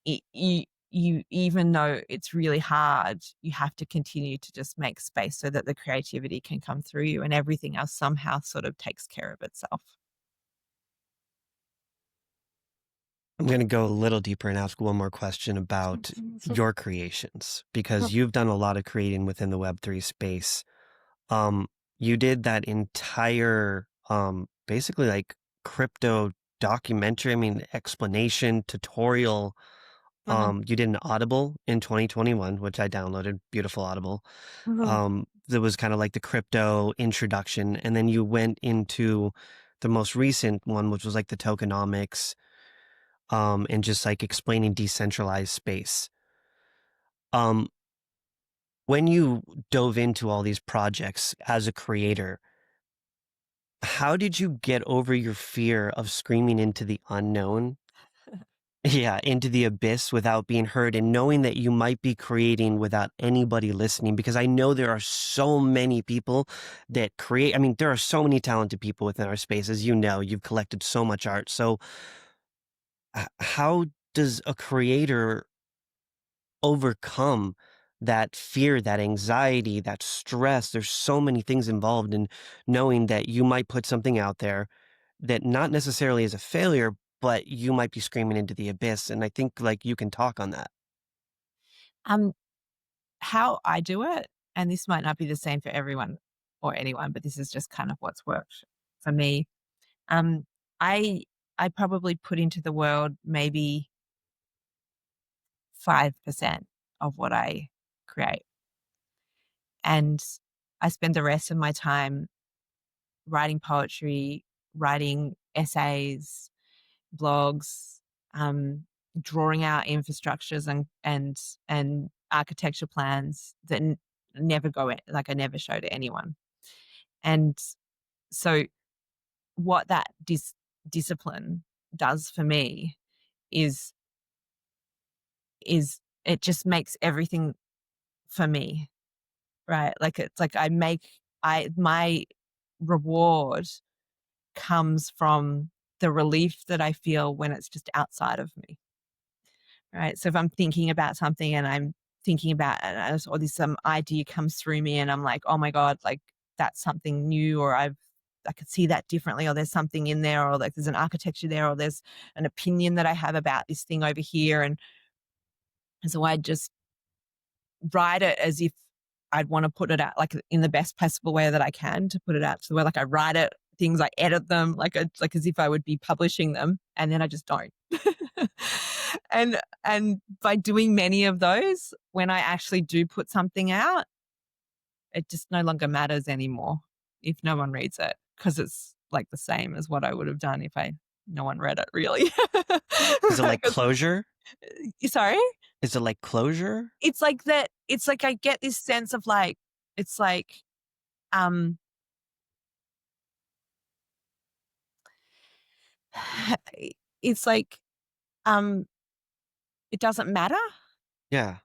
you even though it's really hard, you have to continue to just make space so that the creativity can come through you, and everything else somehow sort of takes care of itself. I'm going to go a little deeper and ask one more question about your creations, because you've done a lot of creating within the Web3 space. Um, you did that entire, basically like crypto documentary, I mean, explanation, tutorial. Mhm, You did an Audible in 2021, which I downloaded, beautiful Audible. mhm. That was kind of like the crypto introduction. And then you went into the most recent one, which was like the tokenomics, and just like explaining decentralized space. Um, when you dove into all these projects as a creator, how did you get over your fear of screaming into the unknown? Yeah, into the abyss without being heard and knowing that you might be creating without anybody listening. Because I know there are so many people that create. I mean, there are so many talented people within our space. As you know, you've collected so much art. So, how does a creator overcome that fear, that anxiety, that stress? There's so many things involved in knowing that you might put something out there that not necessarily is a failure, but you might be screaming into the abyss. And I think like you can talk on that. Um, how I do it, and this might not be the same for everyone or anyone, but this is just kind of what's worked for me. Um, I I probably put into the world maybe 5% of what I create. And I spend the rest of my time writing poetry, writing essays, blogs, um, drawing out infrastructures and architecture plans that never go in, like I never show to anyone. And so what that discipline does for me is is it just makes everything for me, right? Like it's like I my reward comes from the relief that I feel when it's just outside of me, right? So if I'm thinking about something and I'm thinking about or there's some idea comes through me and I'm like, oh my God, like that's something new, or I could see that differently, or there's something in there, or like there's an architecture there, or there's an opinion that I have about this thing over here. And so I just write it as if I'd want to put it out, like in the best possible way that I can to put it out to the world. Like I write it, things I edit them, like as if I would be publishing them, and then I just don't. And by doing many of those, when I actually do put something out, it just no longer matters anymore if no one reads it, because it's like the same as what I would have done if I no one read it really. Is it like 'Cause- closure? sorry. Is it like closure? It's like that. It's like I get this sense of like, it's like, um, it's like, um, it doesn't matter. Yeah.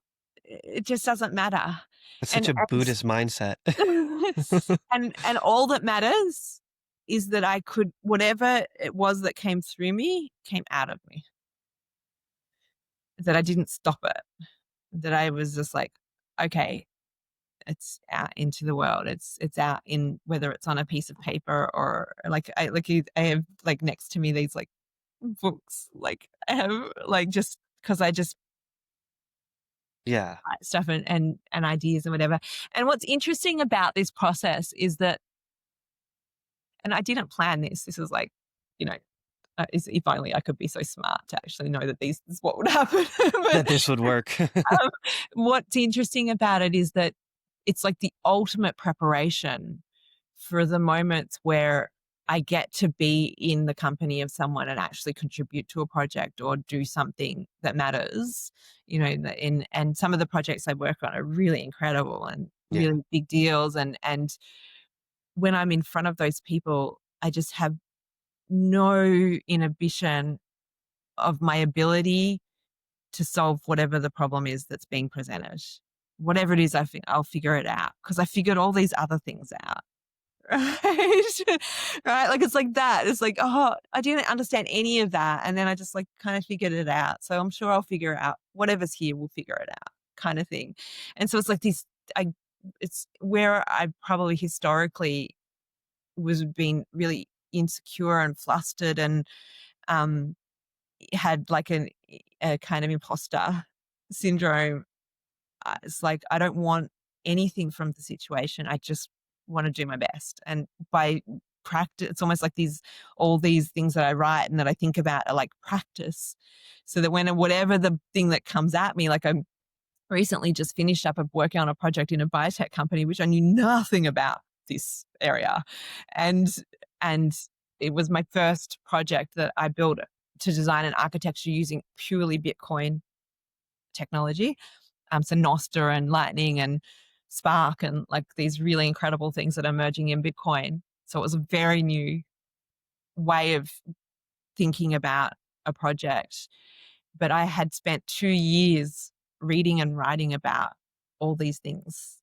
It just doesn't matter. That's such And a Buddhist mindset. and all that matters is that I could, whatever it was that came through me came out of me. That I didn't stop it. That I was just like, okay, it's out into the world. It's out in, whether it's on a piece of paper or I have like next to me these like books, like I have like, just because I just Yeah. write stuff and ideas and whatever. And what's interesting about this process is that, and I didn't plan this. This is like, you know, if only I could be so smart to actually know that this is what would happen. But That this would work. um, what's interesting about it is that it's like the ultimate preparation for the moments where I get to be in the company of someone and actually contribute to a project or do something that matters. You know, and some of the projects I work on are really incredible and Yeah. really big deals. And when I'm in front of those people, I just have no inhibition of my ability to solve whatever the problem is that's being presented. Whatever it is, I think I'll figure it out because I figured all these other things out. right? Right? Like, it's like that. It's like, oh, I didn't understand any of that. And then I just like kind of figured it out. So I'm sure I'll figure it out. Whatever's here, we'll figure it out kind of thing. And so it's like this, I, it's where I probably historically was being really insecure and flustered and um, had like a kind of imposter syndrome. It's like I don't want anything from the situation. I just want to do my best. And by practice, it's almost like all these things that I write and that I think about are like practice. So that when whatever the thing that comes at me, like I'm recently just finished up working on a project in a biotech company, which I knew nothing about this area. And and it was my first project that I built to design an architecture using purely Bitcoin technology. So Nostr and Lightning and Spark and like these really incredible things that are merging in Bitcoin. So it was a very new way of thinking about a project. But I had spent 2 years reading and writing about all these things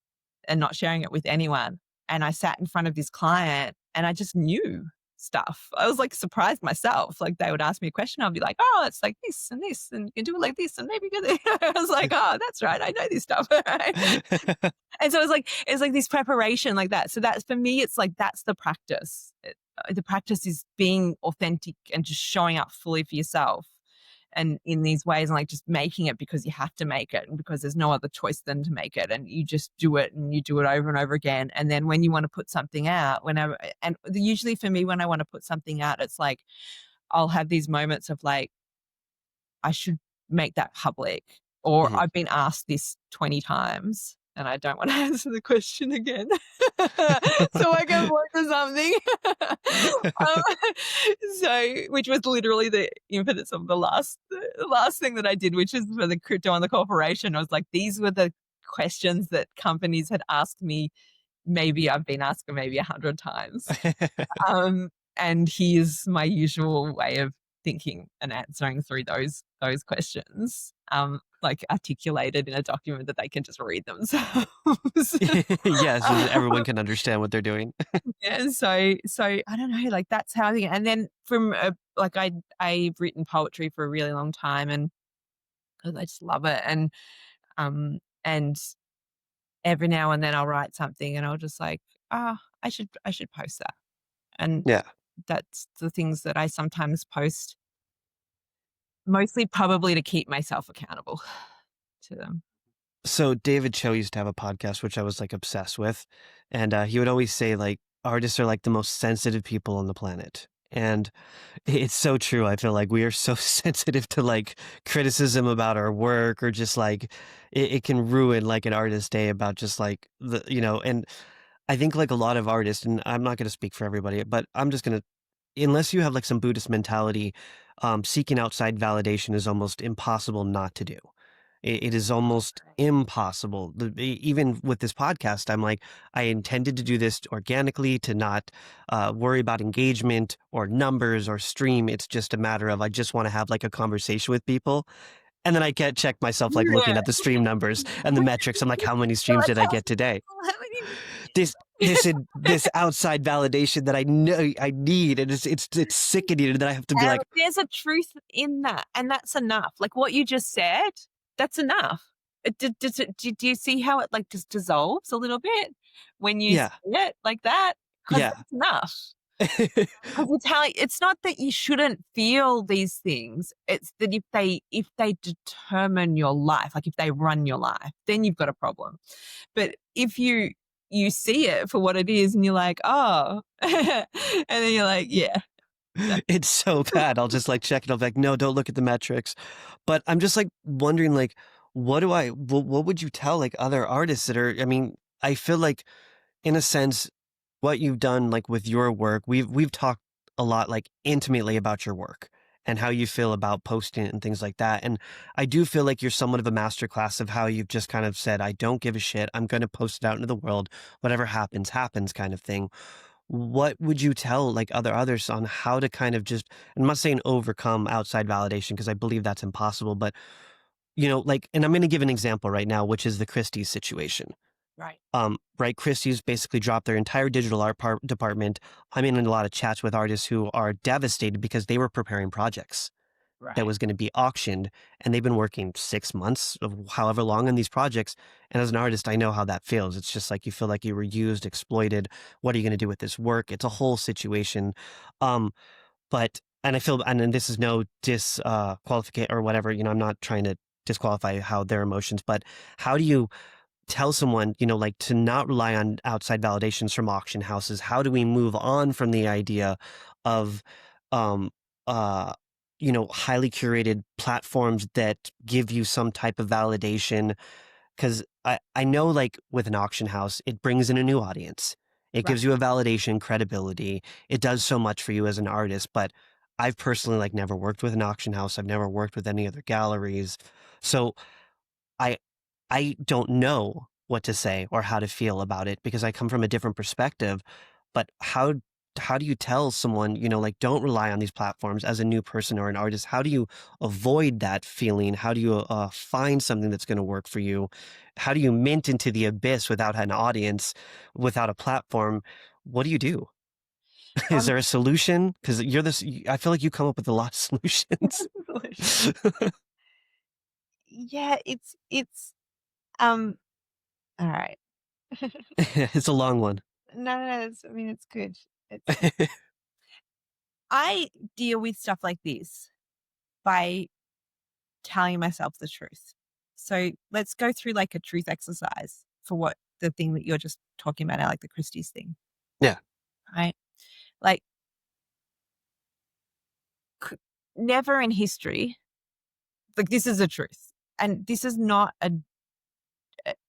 and not sharing it with anyone. And I sat in front of this client and I just knew stuff. I was like surprised myself. Like they would ask me a question, I'll be like, oh, it's like this, and you can do it like this, and maybe I was like, oh, that's right, I know this stuff. And so it's like this preparation like that. So that's for me, it's like that's the practice. The practice is being authentic and just showing up fully for yourself and in these ways and like just making it because you have to make it and because there's no other choice than to make it and you just do it and you do it over and over again. And then when you want to put something out, whenever, and usually for me, when I want to put something out, it's like I'll have these moments of like, I should make that public, or Mhm. I've been asked this 20 times and I don't want to answer the question again. So I can work for something. um, so, which was literally the impetus of the last thing that I did, which is for the crypto and the corporation. I was like, these were the questions that companies had asked me. Maybe I've been asked maybe 100 times. Um, and here's my usual way of thinking and answering through those questions, like articulated in a document that they can just read themselves. Yes, so that everyone can understand what they're doing. Yeah, so I don't know, like that's how I think. And then from like I've written poetry for a really long time, and 'cause I just love it, and every now and then I'll write something, and I'll just like, I should post that. And Yeah. that's the things that I sometimes post, mostly probably to keep myself accountable to them. So David Cho used to have a podcast which I was like obsessed with, and he would always say like artists are like the most sensitive people on the planet. And it's so true. I feel like we are so sensitive to like criticism about our work or just like it can ruin like an artist's day about just like and I think like a lot of artists, and I'm not going to speak for everybody, but I'm just going to, unless you have like some Buddhist mentality, seeking outside validation is almost impossible not to do. It is almost impossible. Even with this podcast, I'm like, I intended to do this organically to not worry about engagement or numbers or stream. It's just a matter of I just want to have like a conversation with people. And then I can't check myself like Yeah. looking at the stream numbers and the metrics. I'm like, how many You're streams like, did I get today? how many This outside validation that I know I need, and it's sickening that I have to be like, there's a truth in that, and that's enough. Like what you just said, that's enough. Do you see how it like just dissolves a little bit when you say yeah, it like that? Because yeah, that's enough. Because it's not that you shouldn't feel these things. It's that if they determine your life, like if they run your life, then you've got a problem. But if you see it for what it is and you're like, oh, and then you're like, yeah. it's so bad. I'll just like check it. I'll be like, no, don't look at the metrics. But I'm just like wondering, like, what would you tell like other artists that are? I mean, I feel like in a sense, what you've done like with your work, we've talked a lot like intimately about your work and how you feel about posting it and things like that. And I do feel like you're somewhat of a masterclass of how you've just kind of said, I don't give a shit. I'm going to post it out into the world. Whatever happens, happens kind of thing. What would you tell like others on how to kind of just, I'm not saying overcome outside validation because I believe that's impossible, but like, and I'm going to give an example right now, which is the Christie's situation. Right. Right. Christie's basically dropped their entire digital art department. I'm in a lot of chats with artists who are devastated because they were preparing projects that Right. was going to be auctioned, and they've been working 6 months of however long on these projects. And as an artist, I know how that feels. It's just like you feel like you were used, exploited. What are you going to do with this work? It's a whole situation. Um, but and I feel, and then this is no qualificate or whatever. I'm not trying to disqualify how their emotions, but how do you tell someone, like to not rely on outside validations from auction houses? How do we move on from the idea of, um, uh, highly curated platforms that give you some type of validation? Because I know, like with an auction house, it brings in a new audience. It Right. gives you a validation, credibility. It does so much for you as an artist. But I've personally like never worked with an auction house. I've never worked with any other galleries. So I I don't know what to say or how to feel about it because I come from a different perspective. But how do you tell someone, like don't rely on these platforms as a new person or an artist? How do you avoid that feeling? How do you find something that's going to work for you? How do you mint into the abyss without an audience, without a platform? What do you do? Is Um, there a solution? Because I feel like you come up with a lot of solutions. yeah, it's um all right. It's a long one. No, no, no, I mean it's good. It's I deal with stuff like this by telling myself the truth. So let's go through like a truth exercise for what the thing that you're just talking about, I like the Christie's thing, Yeah. right? Like c- never in history, like this is a truth. And this is not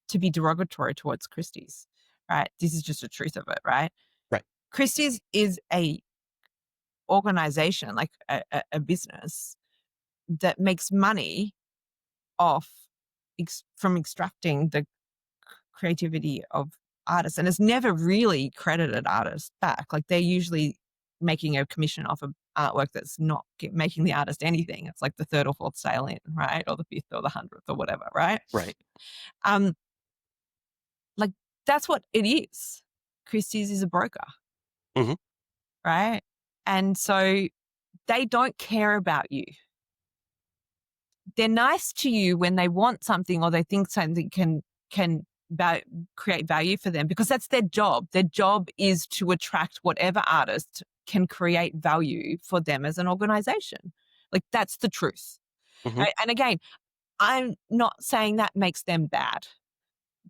to be derogatory towards Christie's, right? This is just a truth of it, right? Right. Christie's is a organization, like a business that makes money off from extracting the creativity of artists, and it's never really credited artists back. Like they're usually making a commission off of artwork that's not making the artist anything. It's like the third or fourth sale in, right, or the fifth or the 100th or whatever, right? Right. Um, like that's what it is. Christie's is a broker, Hmm. right? And so they don't care about you. They're nice to you when they want something or they think something can create value for them because that's their job. Their job is to attract whatever artist can create value for them as an organization. Like that's the truth. Hmm. Right? And again, I'm not saying that makes them bad.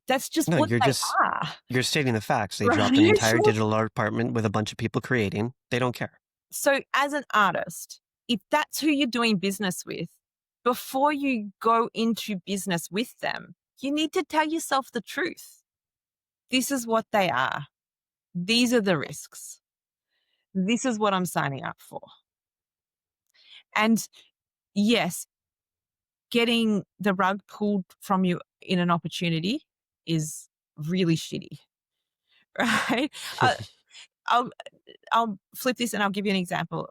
That's just No, what you're they just are. you're stating the facts. They dropped an Right? entire digital art department with a bunch of people creating. They don't care. So as an artist, if that's who you're doing business with, before you go into business with them, you need to tell yourself the truth. This is what they are. These are the risks. This is what I'm signing up for. And yes, getting the rug pulled from you in an opportunity is really shitty, right? Uh, I'll I'll flip this and I'll give you an example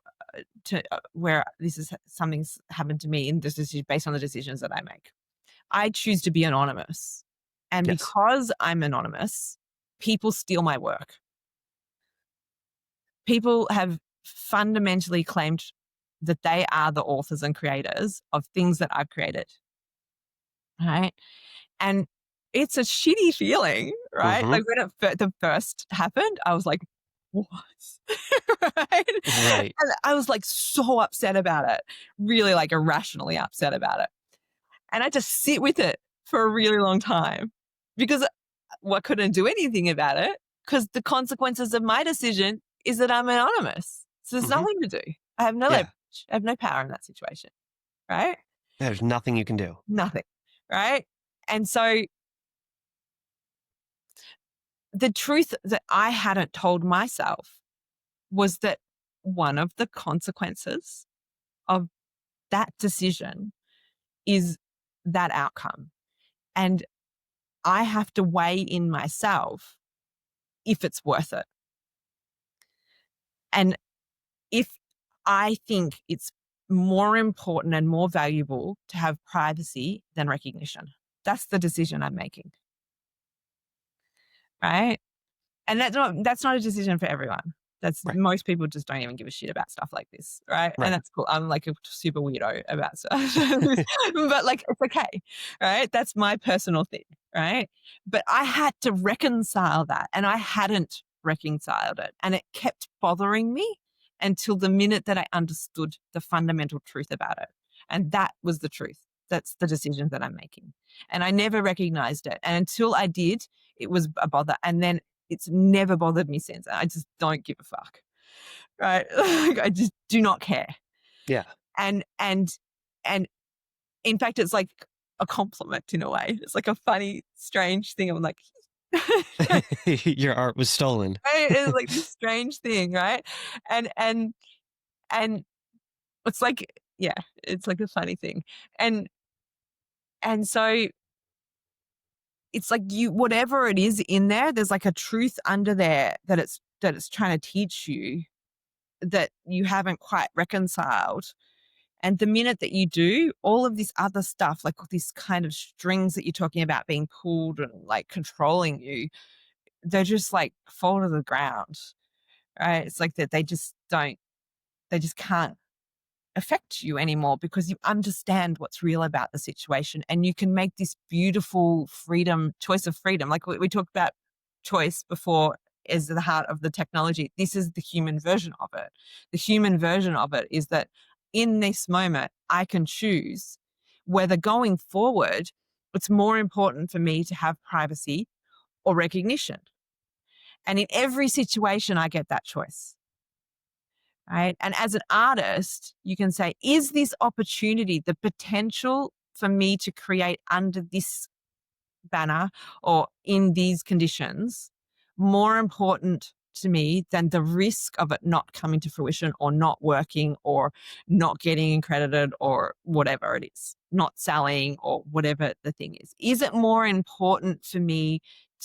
to where this is something's happened to me, and this is based on the decisions that I make. I choose to be anonymous, and Yes. because I'm anonymous, people steal my work. People have fundamentally claimed that they are the authors and creators of things that I've created, right? And it's a shitty feeling, right? Hmm. Like when the first happened, I was like, "What?" Right? Right. And I was like so upset about it, really like irrationally upset about it. And I just sit with it for a really long time because I couldn't do anything about it because the consequences of my decision is that I'm anonymous. So there's Hmm. nothing to do. I have no Yeah. leverage. I have no power in that situation, right? There's nothing you can do. Nothing, right? And so the truth that I hadn't told myself was that one of the consequences of that decision is that outcome. And I have to weigh in myself if it's worth it. And if I think it's more important and more valuable to have privacy than recognition, that's the decision I'm making. right? And that's not a decision for everyone. That's Right. most people just don't even give a shit about stuff like this, right? And Right. that's cool. I'm like a super weirdo about stuff, but like it's okay, right? That's my personal thing, right? But I had to reconcile that, and I hadn't reconciled it, and it kept bothering me until the minute that I understood the fundamental truth about it, and that was the truth. That's the decision that I'm making, and I never recognized it, and until I did, it was a bother, and then it's never bothered me since. I just don't give a fuck. Right? Like, I just do not care. Yeah. And in fact, it's like a compliment in a way. It's like a funny, strange thing. I'm like, Your art was stolen. it's like this strange thing, right? And and and it's like, yeah, it's like a funny thing. And and so it's like you whatever it is in there, there's like a truth under there that it's trying to teach you that you haven't quite reconciled. And the minute that you do, all of this other stuff, like these kind of strings that you're talking about being pulled and like controlling you, they're just like fall to the ground, right? It's like that they just can't affect you anymore because you understand what's real about the situation and you can make this beautiful choice of freedom. Like we talked about choice before is the heart of the technology. This is the human version of it. The human version of it is that in this moment, I can choose whether going forward, it's more important for me to have privacy or recognition. And in every situation, I get that choice. Right. And as an artist, you can say, is this opportunity the potential for me to create under this banner or in these conditions more important to me than the risk of it not coming to fruition or not working or not getting accredited or whatever it is, not selling or whatever the thing is? Is it more important for me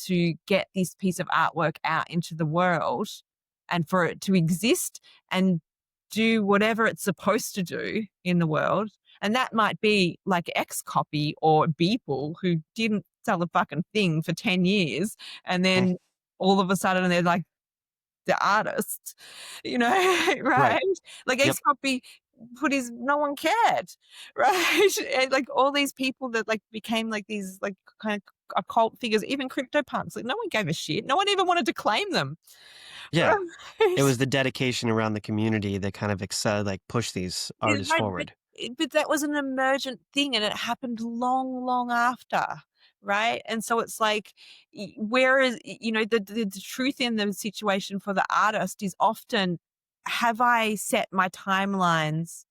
to get this piece of artwork out into the world and for it to exist and do whatever it's supposed to do in the world? And that might be like X Copy or Beeple, who didn't sell a fucking thing for 10 years. And Mm. then all of a sudden they're like the artists, Right. right? Like Yep. X Copy no one cared, right? And like all these people that like became like these like kind of occult figures, even CryptoPunks, like no one gave a shit. No one even wanted to claim them. Yeah. It Right? was the dedication around the community that kind of like push these artists Right, forward. but that was an emergent thing and it happened long, long after, right? And so it's like, where is, the truth in the situation for the artist is often, have I set my timelines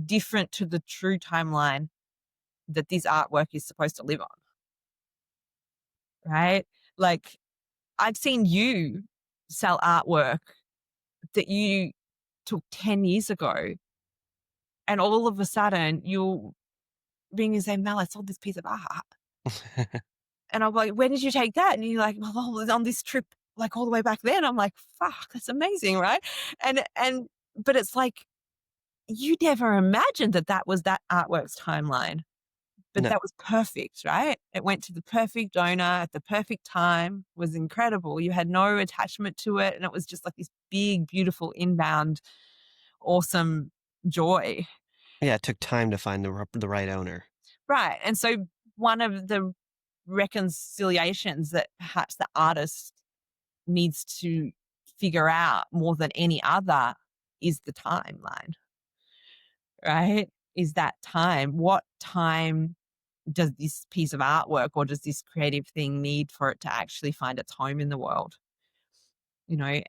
different to the true timeline that this artwork is supposed to live on, right? Like, I've seen you sell artwork that you took 10 years ago, and all of a sudden you're being and saying, Mel, I sold this piece of art. And I'm like, when did you take that? And you're like, well, I was on this trip like all the way back then. I'm like, fuck, that's amazing, right? But it's like, you never imagined that that was that artwork's timeline, but No. that was perfect, right? It went to the perfect donor at the perfect time, was incredible. You had no attachment to it. And it was just like this big, beautiful inbound, awesome joy. Yeah, it took time to find the right owner. Right. And so one of the reconciliations that perhaps the artist needs to figure out more than any other is the timeline, right? Is that time? What time does this piece of artwork or does this creative thing need for it to actually find its home in the world?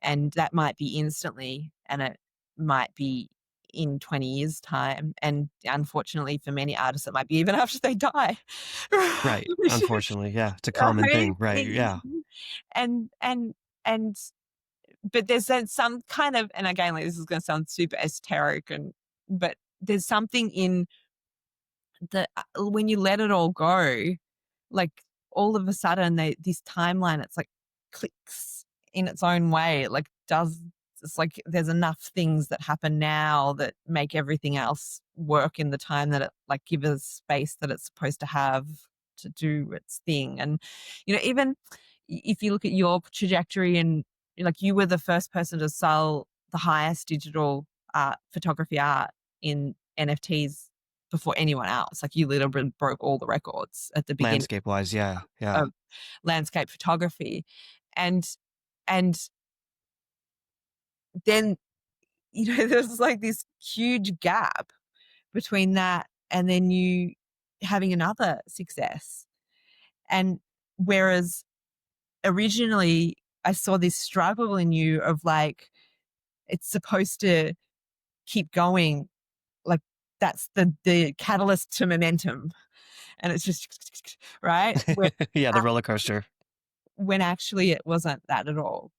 And that might be instantly and it might be in 20 years' time. And unfortunately for many artists, it might be even after they die. Right. Unfortunately, yeah, it's a common Right? thing. Right. Yeah. And and but there's then some kind of, and again, like this is going to sound super esoteric, but there's something in the when you let it all go, like all of a sudden this timeline, it's like clicks in its own way. It like does. It's like there's enough things that happen now that make everything else work in the time that it like give us space that it's supposed to have to do its thing. And even if you look at your trajectory, and like you were the first person to sell the highest digital photography art in NFTs before anyone else. Like you literally broke all the records at the beginning Landscape wise, yeah, yeah. of landscape photography. And and then, there's like this huge gap between that and then you having another success. And whereas originally I saw this struggle in you of like, it's supposed to keep going, like that's the catalyst to momentum, and it's just right Yeah, the roller coaster. when actually it wasn't that at all.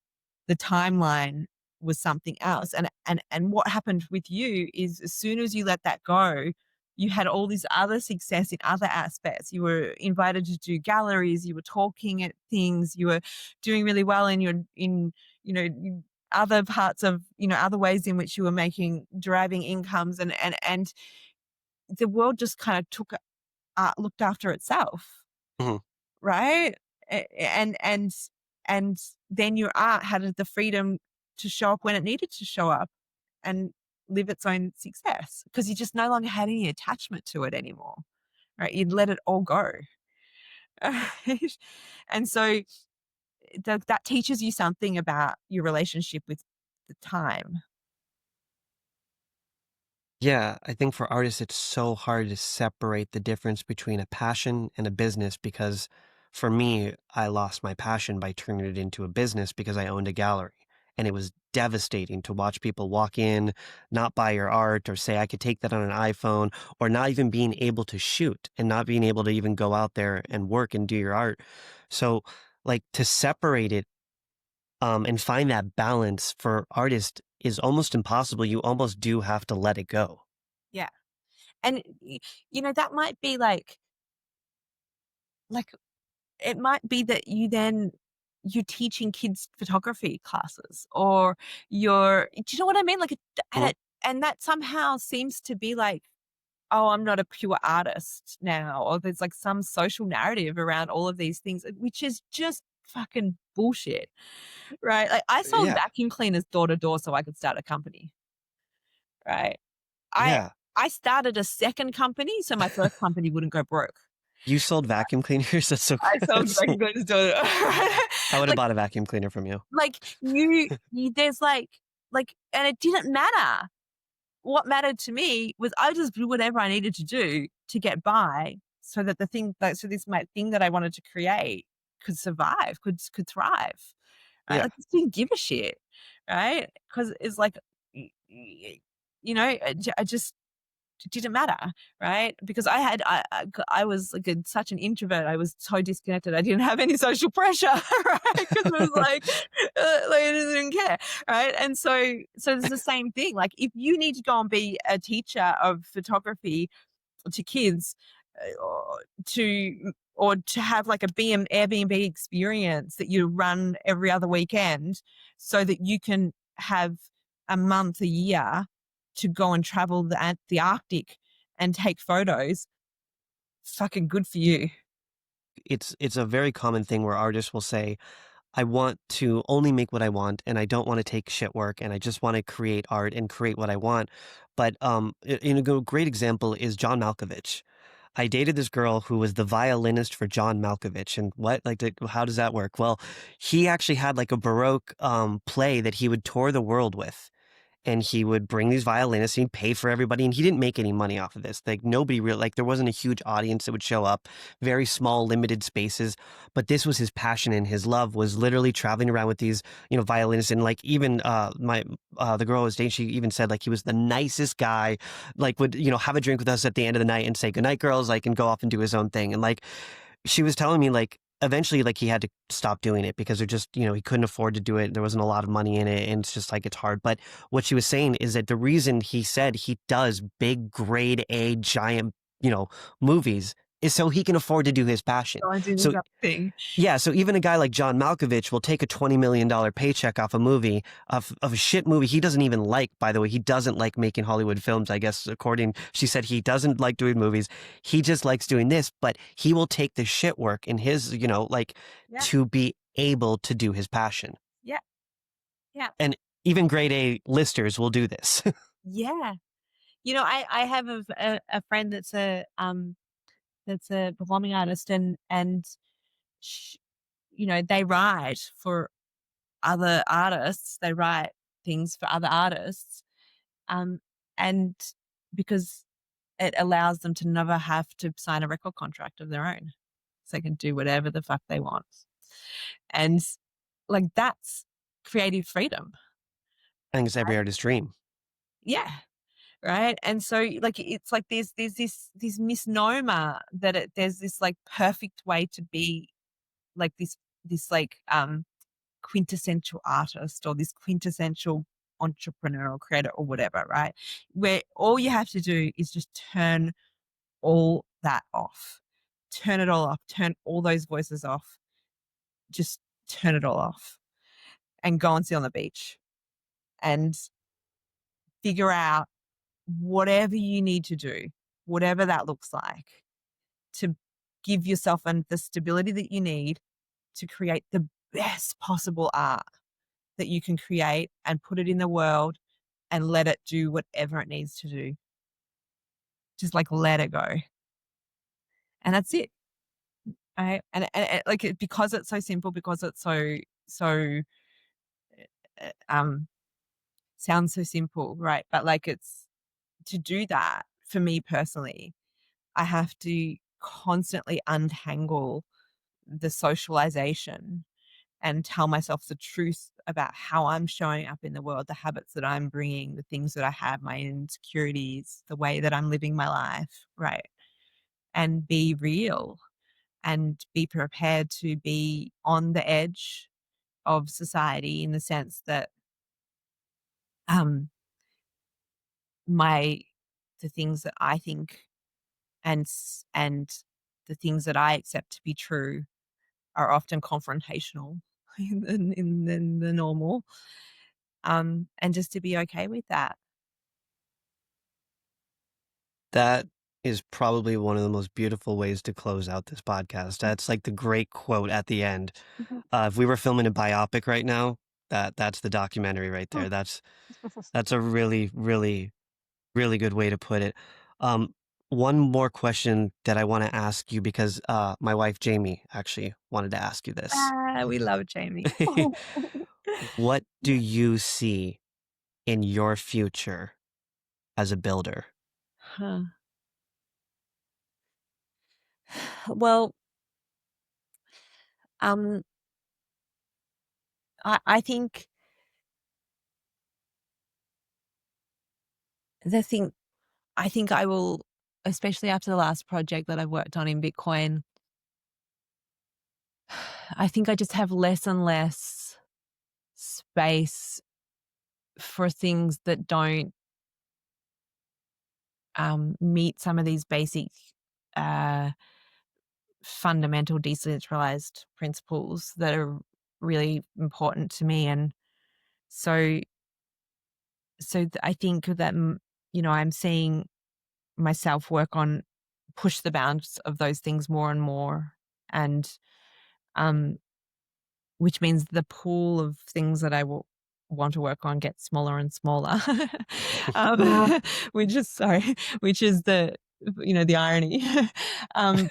The timeline was something else. And what happened with you is as soon as you let that go, you had all this other success in other aspects. You were invited to do galleries, you were talking at things, you were doing really well in you know, other parts of, other ways in which you were making deriving incomes, and the world just kind of looked after itself, Mhm. right? And then your art had the freedom to show up when it needed to show up and live its own success because you just no longer had any attachment to it anymore, right? You'd let it all go. Right? And so that teaches you something about your relationship with the time. Yeah, I think for artists, it's so hard to separate the difference between a passion and a business because for me, I lost my passion by turning it into a business because I owned a gallery. And it was devastating to watch people walk in, not buy your art, or say I could take that on an iPhone, or not even being able to shoot and not being able to even go out there and work and do your art. So, like, to separate it and find that balance for artists is almost impossible. You almost do have to let it go. Yeah. And that might be like it might be that you're teaching kids photography classes, or do you know what I mean? Like, Mhm. and that somehow seems to be like, oh, I'm not a pure artist now, or there's like some social narrative around all of these things, which is just fucking bullshit, right? Like, I sold Yeah, vacuum cleaners door to door so I could start a company, right? I yeah. I started a second company so my first company wouldn't go broke. You sold vacuum cleaners? That's so I sold that's vacuum cleaners door to door. I would have Like, bought a vacuum cleaner from you. there's and it didn't matter. What mattered to me was I just do whatever I needed to do to get by so that so this my thing that I wanted to create could survive, could thrive. Right? Yeah. Like, I didn't give a shit. Right? Because it's like, I just it didn't matter, right? Because I was like such an introvert. I was so disconnected. I didn't have any social pressure, right? Because it was like I didn't care, right? And so it's the same thing. Like, if you need to go and be a teacher of photography to kids, or to have like a Airbnb experience that you run every other weekend, so that you can have a month a year to go and travel the Arctic and take photos. Fucking good for you. It's a very common thing where artists will say, I want to only make what I want and I don't want to take shit work and I just want to create art and create what I want. But a great example is John Malkovich. I dated this girl who was the violinist for John Malkovich. And how does that work? Well, he actually had like a Baroque play that he would tour the world with. And he would bring these violinists and he'd pay for everybody. And he didn't make any money off of this. Like nobody really, like there wasn't a huge audience that would show up, very small, limited spaces. But this was his passion and his love was literally traveling around with these, violinists. And like even the girl I was dating, she even said like he was the nicest guy, like would, have a drink with us at the end of the night and say, good night, girls, like, and go off and do his own thing. And like, she was telling me like eventually like he had to stop doing it because he couldn't afford to do it. There wasn't a lot of money in it and it's just like it's hard. But what she was saying is that the reason he said he does big grade A giant, movies is so he can afford to do his passion. So I do So the thing. yeah, so even a guy like John Malkovich will take a $20 million paycheck off a movie of a shit movie he doesn't even like. By the way, he doesn't like making Hollywood films. I guess she said he doesn't like doing movies. He just likes doing this. But he will take the shit work in his, Yeah. to be able to do his passion. Yeah. Yeah. And even grade A listers will do this. Yeah. I have a friend that's a performing artist, and sh they write for other artists. They write things for other artists, um, and because it allows them to never have to sign a record contract of their own, so they can do whatever the fuck they want, and like that's creative freedom. I think it's every artist's dream. Yeah. Right. And so like it's like there's this misnomer that there's this like perfect way to be like this like quintessential artist or this quintessential entrepreneur or creator or whatever, right? Where all you have to do is just turn all that off. Turn it all off. Turn all those voices off. Just turn it all off and go and sit on the beach and figure out whatever you need to do, whatever that looks like, to give yourself the stability that you need to create the best possible art that you can create and put it in the world and let it do whatever it needs to do. Just like let it go. And that's it. Right? And like because it's so simple, because it's so um sounds so simple, right? But like it's to do that for me personally, I have to constantly untangle the socialization and tell myself the truth about how I'm showing up in the world, the habits that I'm bringing, the things that I have, my insecurities, the way that I'm living my life, right? And be real and be prepared to be on the edge of society in the sense that um my the things that I think and the things that I accept to be true are often confrontational in the normal, and just to be okay with that. That is probably one of the most beautiful ways to close out this podcast. That's like the great quote at the end. Mhm. If we were filming a biopic right now, that's the documentary right there. That's a really, really, really good way to put it. Um, one more question that I want to ask you because my wife Jamie actually wanted to ask you this. We love Jamie. What do Yeah. you see in your future as a builder? Huh. Well, um, I think the thing I think I will, especially after the last project that I've worked on in Bitcoin, I think I just have less and less space for things that don't meet some of these basic uh, fundamental decentralized principles that are really important to me. And so, I think that, I'm seeing myself work on push the bounds of those things more and more. And, um, which means the pool of things that I will want to work on gets smaller and smaller. Which is sorry, which is the irony. um,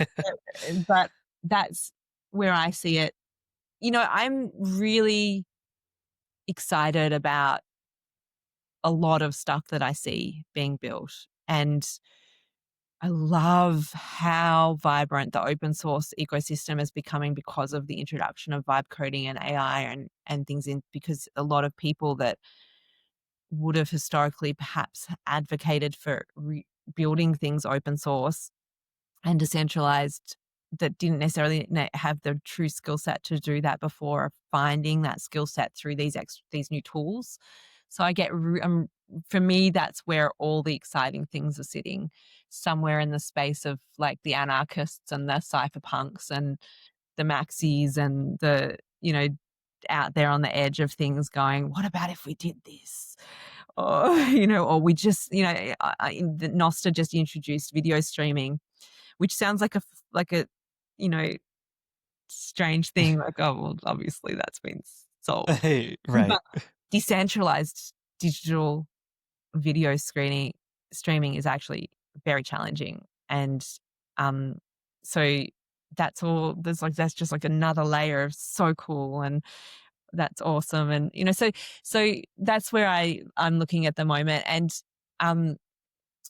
but that's where I see it. I'm really excited about a lot of stuff that I see being built. And I love how vibrant the open source ecosystem is becoming because of the introduction of vibe coding and AI and things because a lot of people that would have historically perhaps advocated for building things open source and decentralized that didn't necessarily have the true skill set to do that before finding that skill set through these new tools. So I get for me that's where all the exciting things are sitting, somewhere in the space of like the anarchists and the cypherpunks and the maxis and the out there on the edge of things going, what about if we did this? Or or we just the Nosta just introduced video streaming, which sounds like a you know strange thing. Like, oh, well, obviously that's been solved. Right. But decentralized digital video streaming is actually very challenging. And um, so that's just like another layer of so cool, and that's awesome. And so that's where I'm looking at the moment. And um,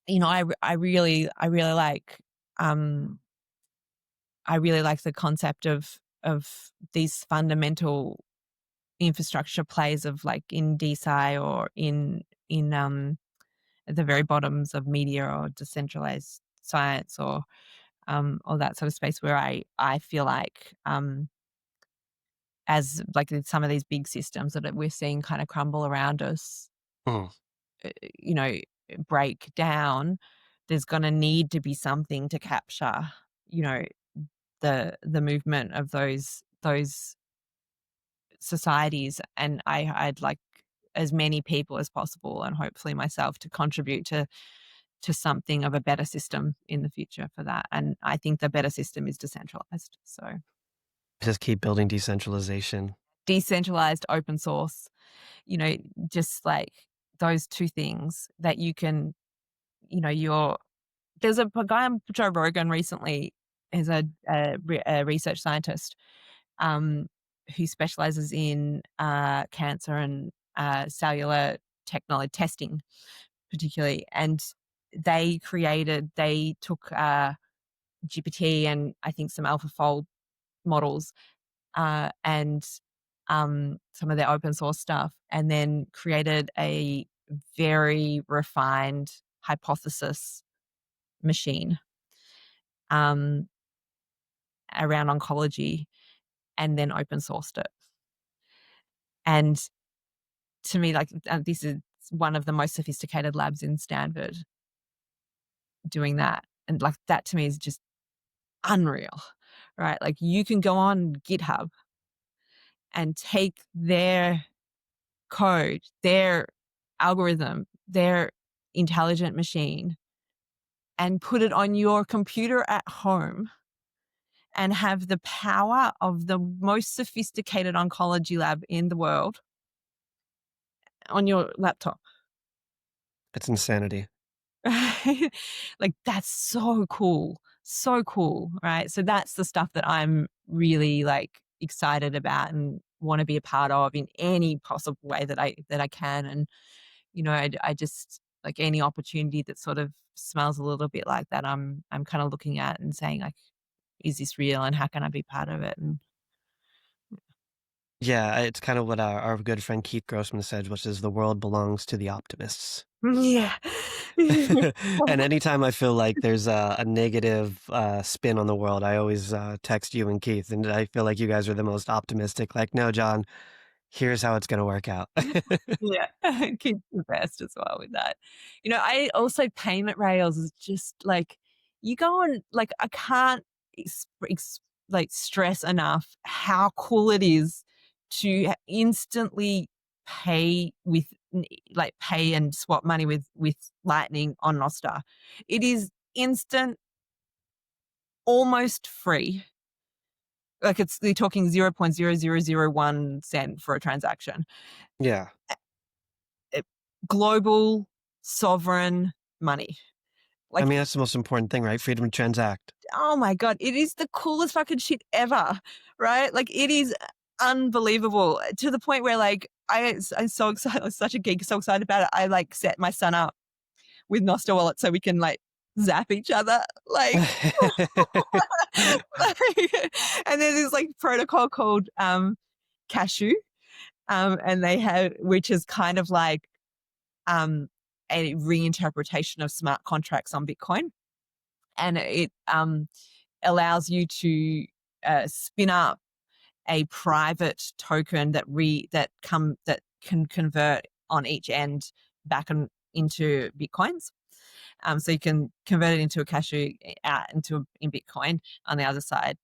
I really like um I really like the concept of these fundamental infrastructure plays of like in DeSci or in at the very bottoms of media or decentralized science or that sort of space where I feel like as like some of these big systems that we're seeing kind of crumble around us, Mm. uh, you know, break down, there's going to need to be something to capture, you know, the movement of those societies. And I'd like as many people as possible, and hopefully myself, to contribute to something of a better system in the future for that. And I think the better system is decentralized. So Just keep building decentralization. decentralized, open source, you know, just like those two things that you can, you're there's a guy on Joe Rogan recently, is a research scientist um, who specializes in cancer and cellular technology testing, particularly. And they took GPT and I think some AlphaFold models and some of their open source stuff, and then created a very refined hypothesis machine um, around oncology, and then open sourced it. And to me, like this is one of the most sophisticated labs in Stanford doing that. And like that to me is just unreal, right? Like you can go on GitHub and take their code, their algorithm, their intelligent machine, and put it on your computer at home and have the power of the most sophisticated oncology lab in the world on your laptop. It's insanity. Like that's so cool. So cool, right? So that's the stuff that I'm really like excited about and want to be a part of in any possible way that I can. And I just like any opportunity that sort of smells a little bit like that. I'm kind of looking at and saying like, is this real and how can I be part of it? And Yeah, it's kind of what our good friend Keith Grossman said, which is the world belongs to the optimists. yeah. And anytime I feel like there's a negative spin on the world, I always text you and Keith, and I feel like you guys are the most optimistic. Like, no, John, here's how it's going to work out. Yeah, keep the best as well with that. I also payment rails is just like you go on like I can't like stress enough how cool it is to instantly pay with like pay and swap money with Lightning on Nostr. It is instant, almost free. Like they're talking 0.0001 cent for a transaction. Yeah. Global sovereign money. I Like, mean, that's the most important thing, right? Freedom to transact. oh my God, it is the coolest fucking shit ever, right? Like, it is unbelievable to the point where, like, I'm so excited. I'm such a geek, so excited about it. I like set my son up with Nostr Wallet so we can like zap each other. Like, and then there's like protocol called Cashew, and they have, which is kind of like um, a reinterpretation of smart contracts on Bitcoin. And it allows you to spin up a private token that can convert on each end back into Bitcoins. So you can convert it into a cashew out in Bitcoin on the other side.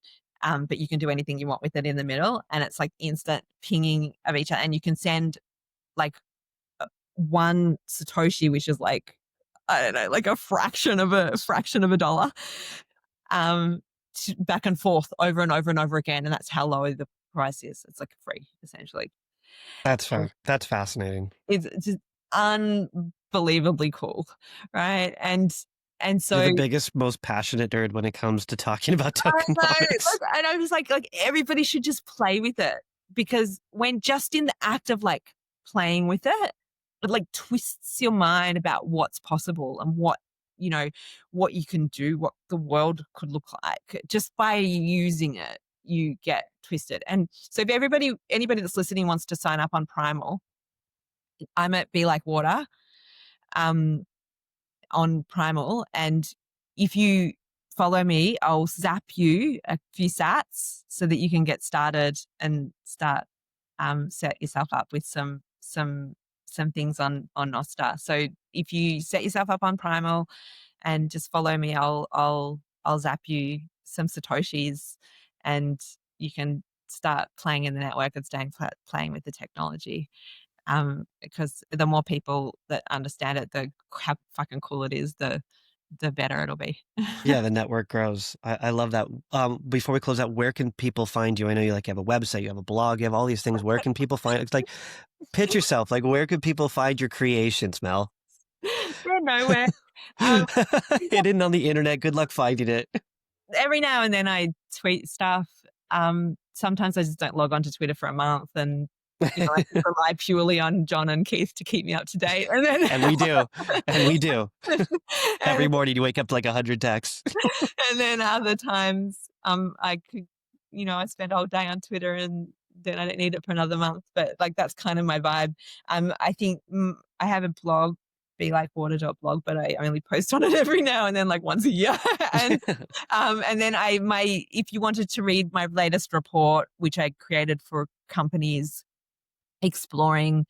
But you can do anything you want with it in the middle, and it's like instant pinging of each other, and you can send like one Satoshi, which is like, I don't know, like a fraction of a dollar, um, back and forth over and over and over again. And that's how low the price is. It's like free, essentially. That's fair. That's fascinating. It's just unbelievably cool, right? And You're so the biggest, most passionate nerd when it comes to talking about I know, tokenomics. and I was like everybody should just play with it, because when just in the act of like playing with it, it like twists your mind about what's possible and what, you know, what you can do, what the world could look like just by using it. You get twisted. And so if anybody that's listening wants to sign up on Primal, I'm at Be Like Water. Um, on Primal. And if you follow me, I'll zap you a few sats so that you can get started and start set yourself up with some things on Nostar. So if you set yourself up on Primal and just follow me, I'll zap you some satoshis, and you can start playing in the network and staying playing with the technology. Because the more people that understand it, the how fucking cool it is, the better it'll be. Yeah, the network grows. I love that. Before we close out, where can people find you? I know you like you have a website, you have a blog, you have all these things. Where can people find it's like pitch yourself? Like where can people find your creations, Mel? They're nowhere. Um, Hidden on the internet. Good luck finding it. every now and then I tweet stuff. Sometimes I just don't log on to Twitter for a month, and I just rely purely on John and Keith to keep me up to date. And then And we do. And we do. Every and, morning you wake up to like 100 texts. and then other times, I could, I spend all day on Twitter, and then I don't need it for another month. But like that's kind of my vibe. I think I have a blog, belikewater.blog, but I only post on it every now and then, like once a year. And then if you wanted to read my latest report, which I created for companies exploring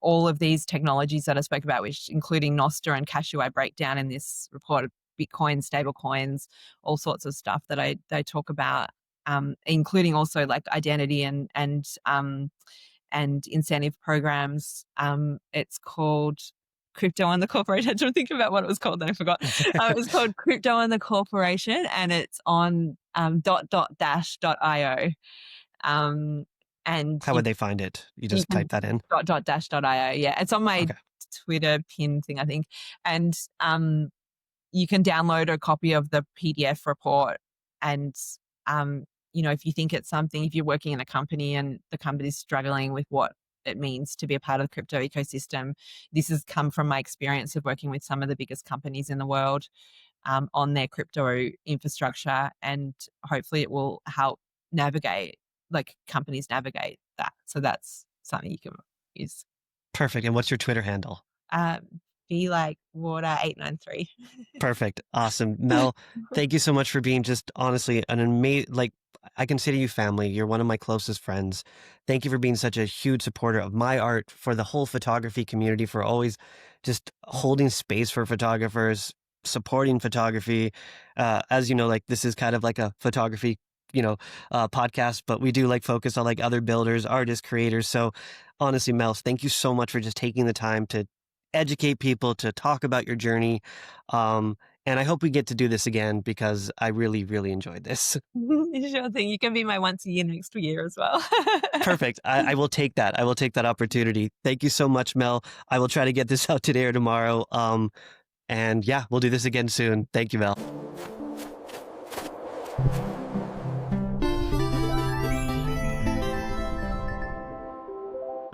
all of these technologies that I spoke about, which including Nostr and Cashew, I break down in this report, Bitcoin, stable coins, all sorts of stuff that I talk about, including also like identity and incentive programs. It's called Crypto and the Corporation. I tried to think about what it was called, then I forgot. It was called Crypto and the Corporation, and it's on .dash.io. And How would they find it? You you just can type that in. .dash.io. Yeah, it's on my Okay. Twitter pin thing, I think. And you can download a copy of the PDF report. And if you think it's something, if you're working in a company and the company's struggling with what it means to be a part of the crypto ecosystem, this has come from my experience of working with some of the biggest companies in the world on their crypto infrastructure, and hopefully it will help companies navigate that. So that's something you can use. Perfect. And what's your Twitter handle? Be like water 893. Perfect. Awesome. Mel, thank you so much for being just honestly an amazing, like, I consider you family. You're one of my closest friends. Thank you for being such a huge supporter of my art, for the whole photography community, for always just holding space for photographers, supporting photography. As you know, like this is kind of like a photography, podcast, but we do like focus on like other builders, artists, creators. So honestly, Mel, thank you so much for just taking the time to educate people, to talk about your journey. And I hope we get to do this again because I really, really enjoyed this. Sure thing. You can be my once a year next year as well. Perfect. I will take that. I will take that opportunity. Thank you so much, Mel. I will try to get this out today or tomorrow. And yeah, we'll do this again soon. Thank you, Mel.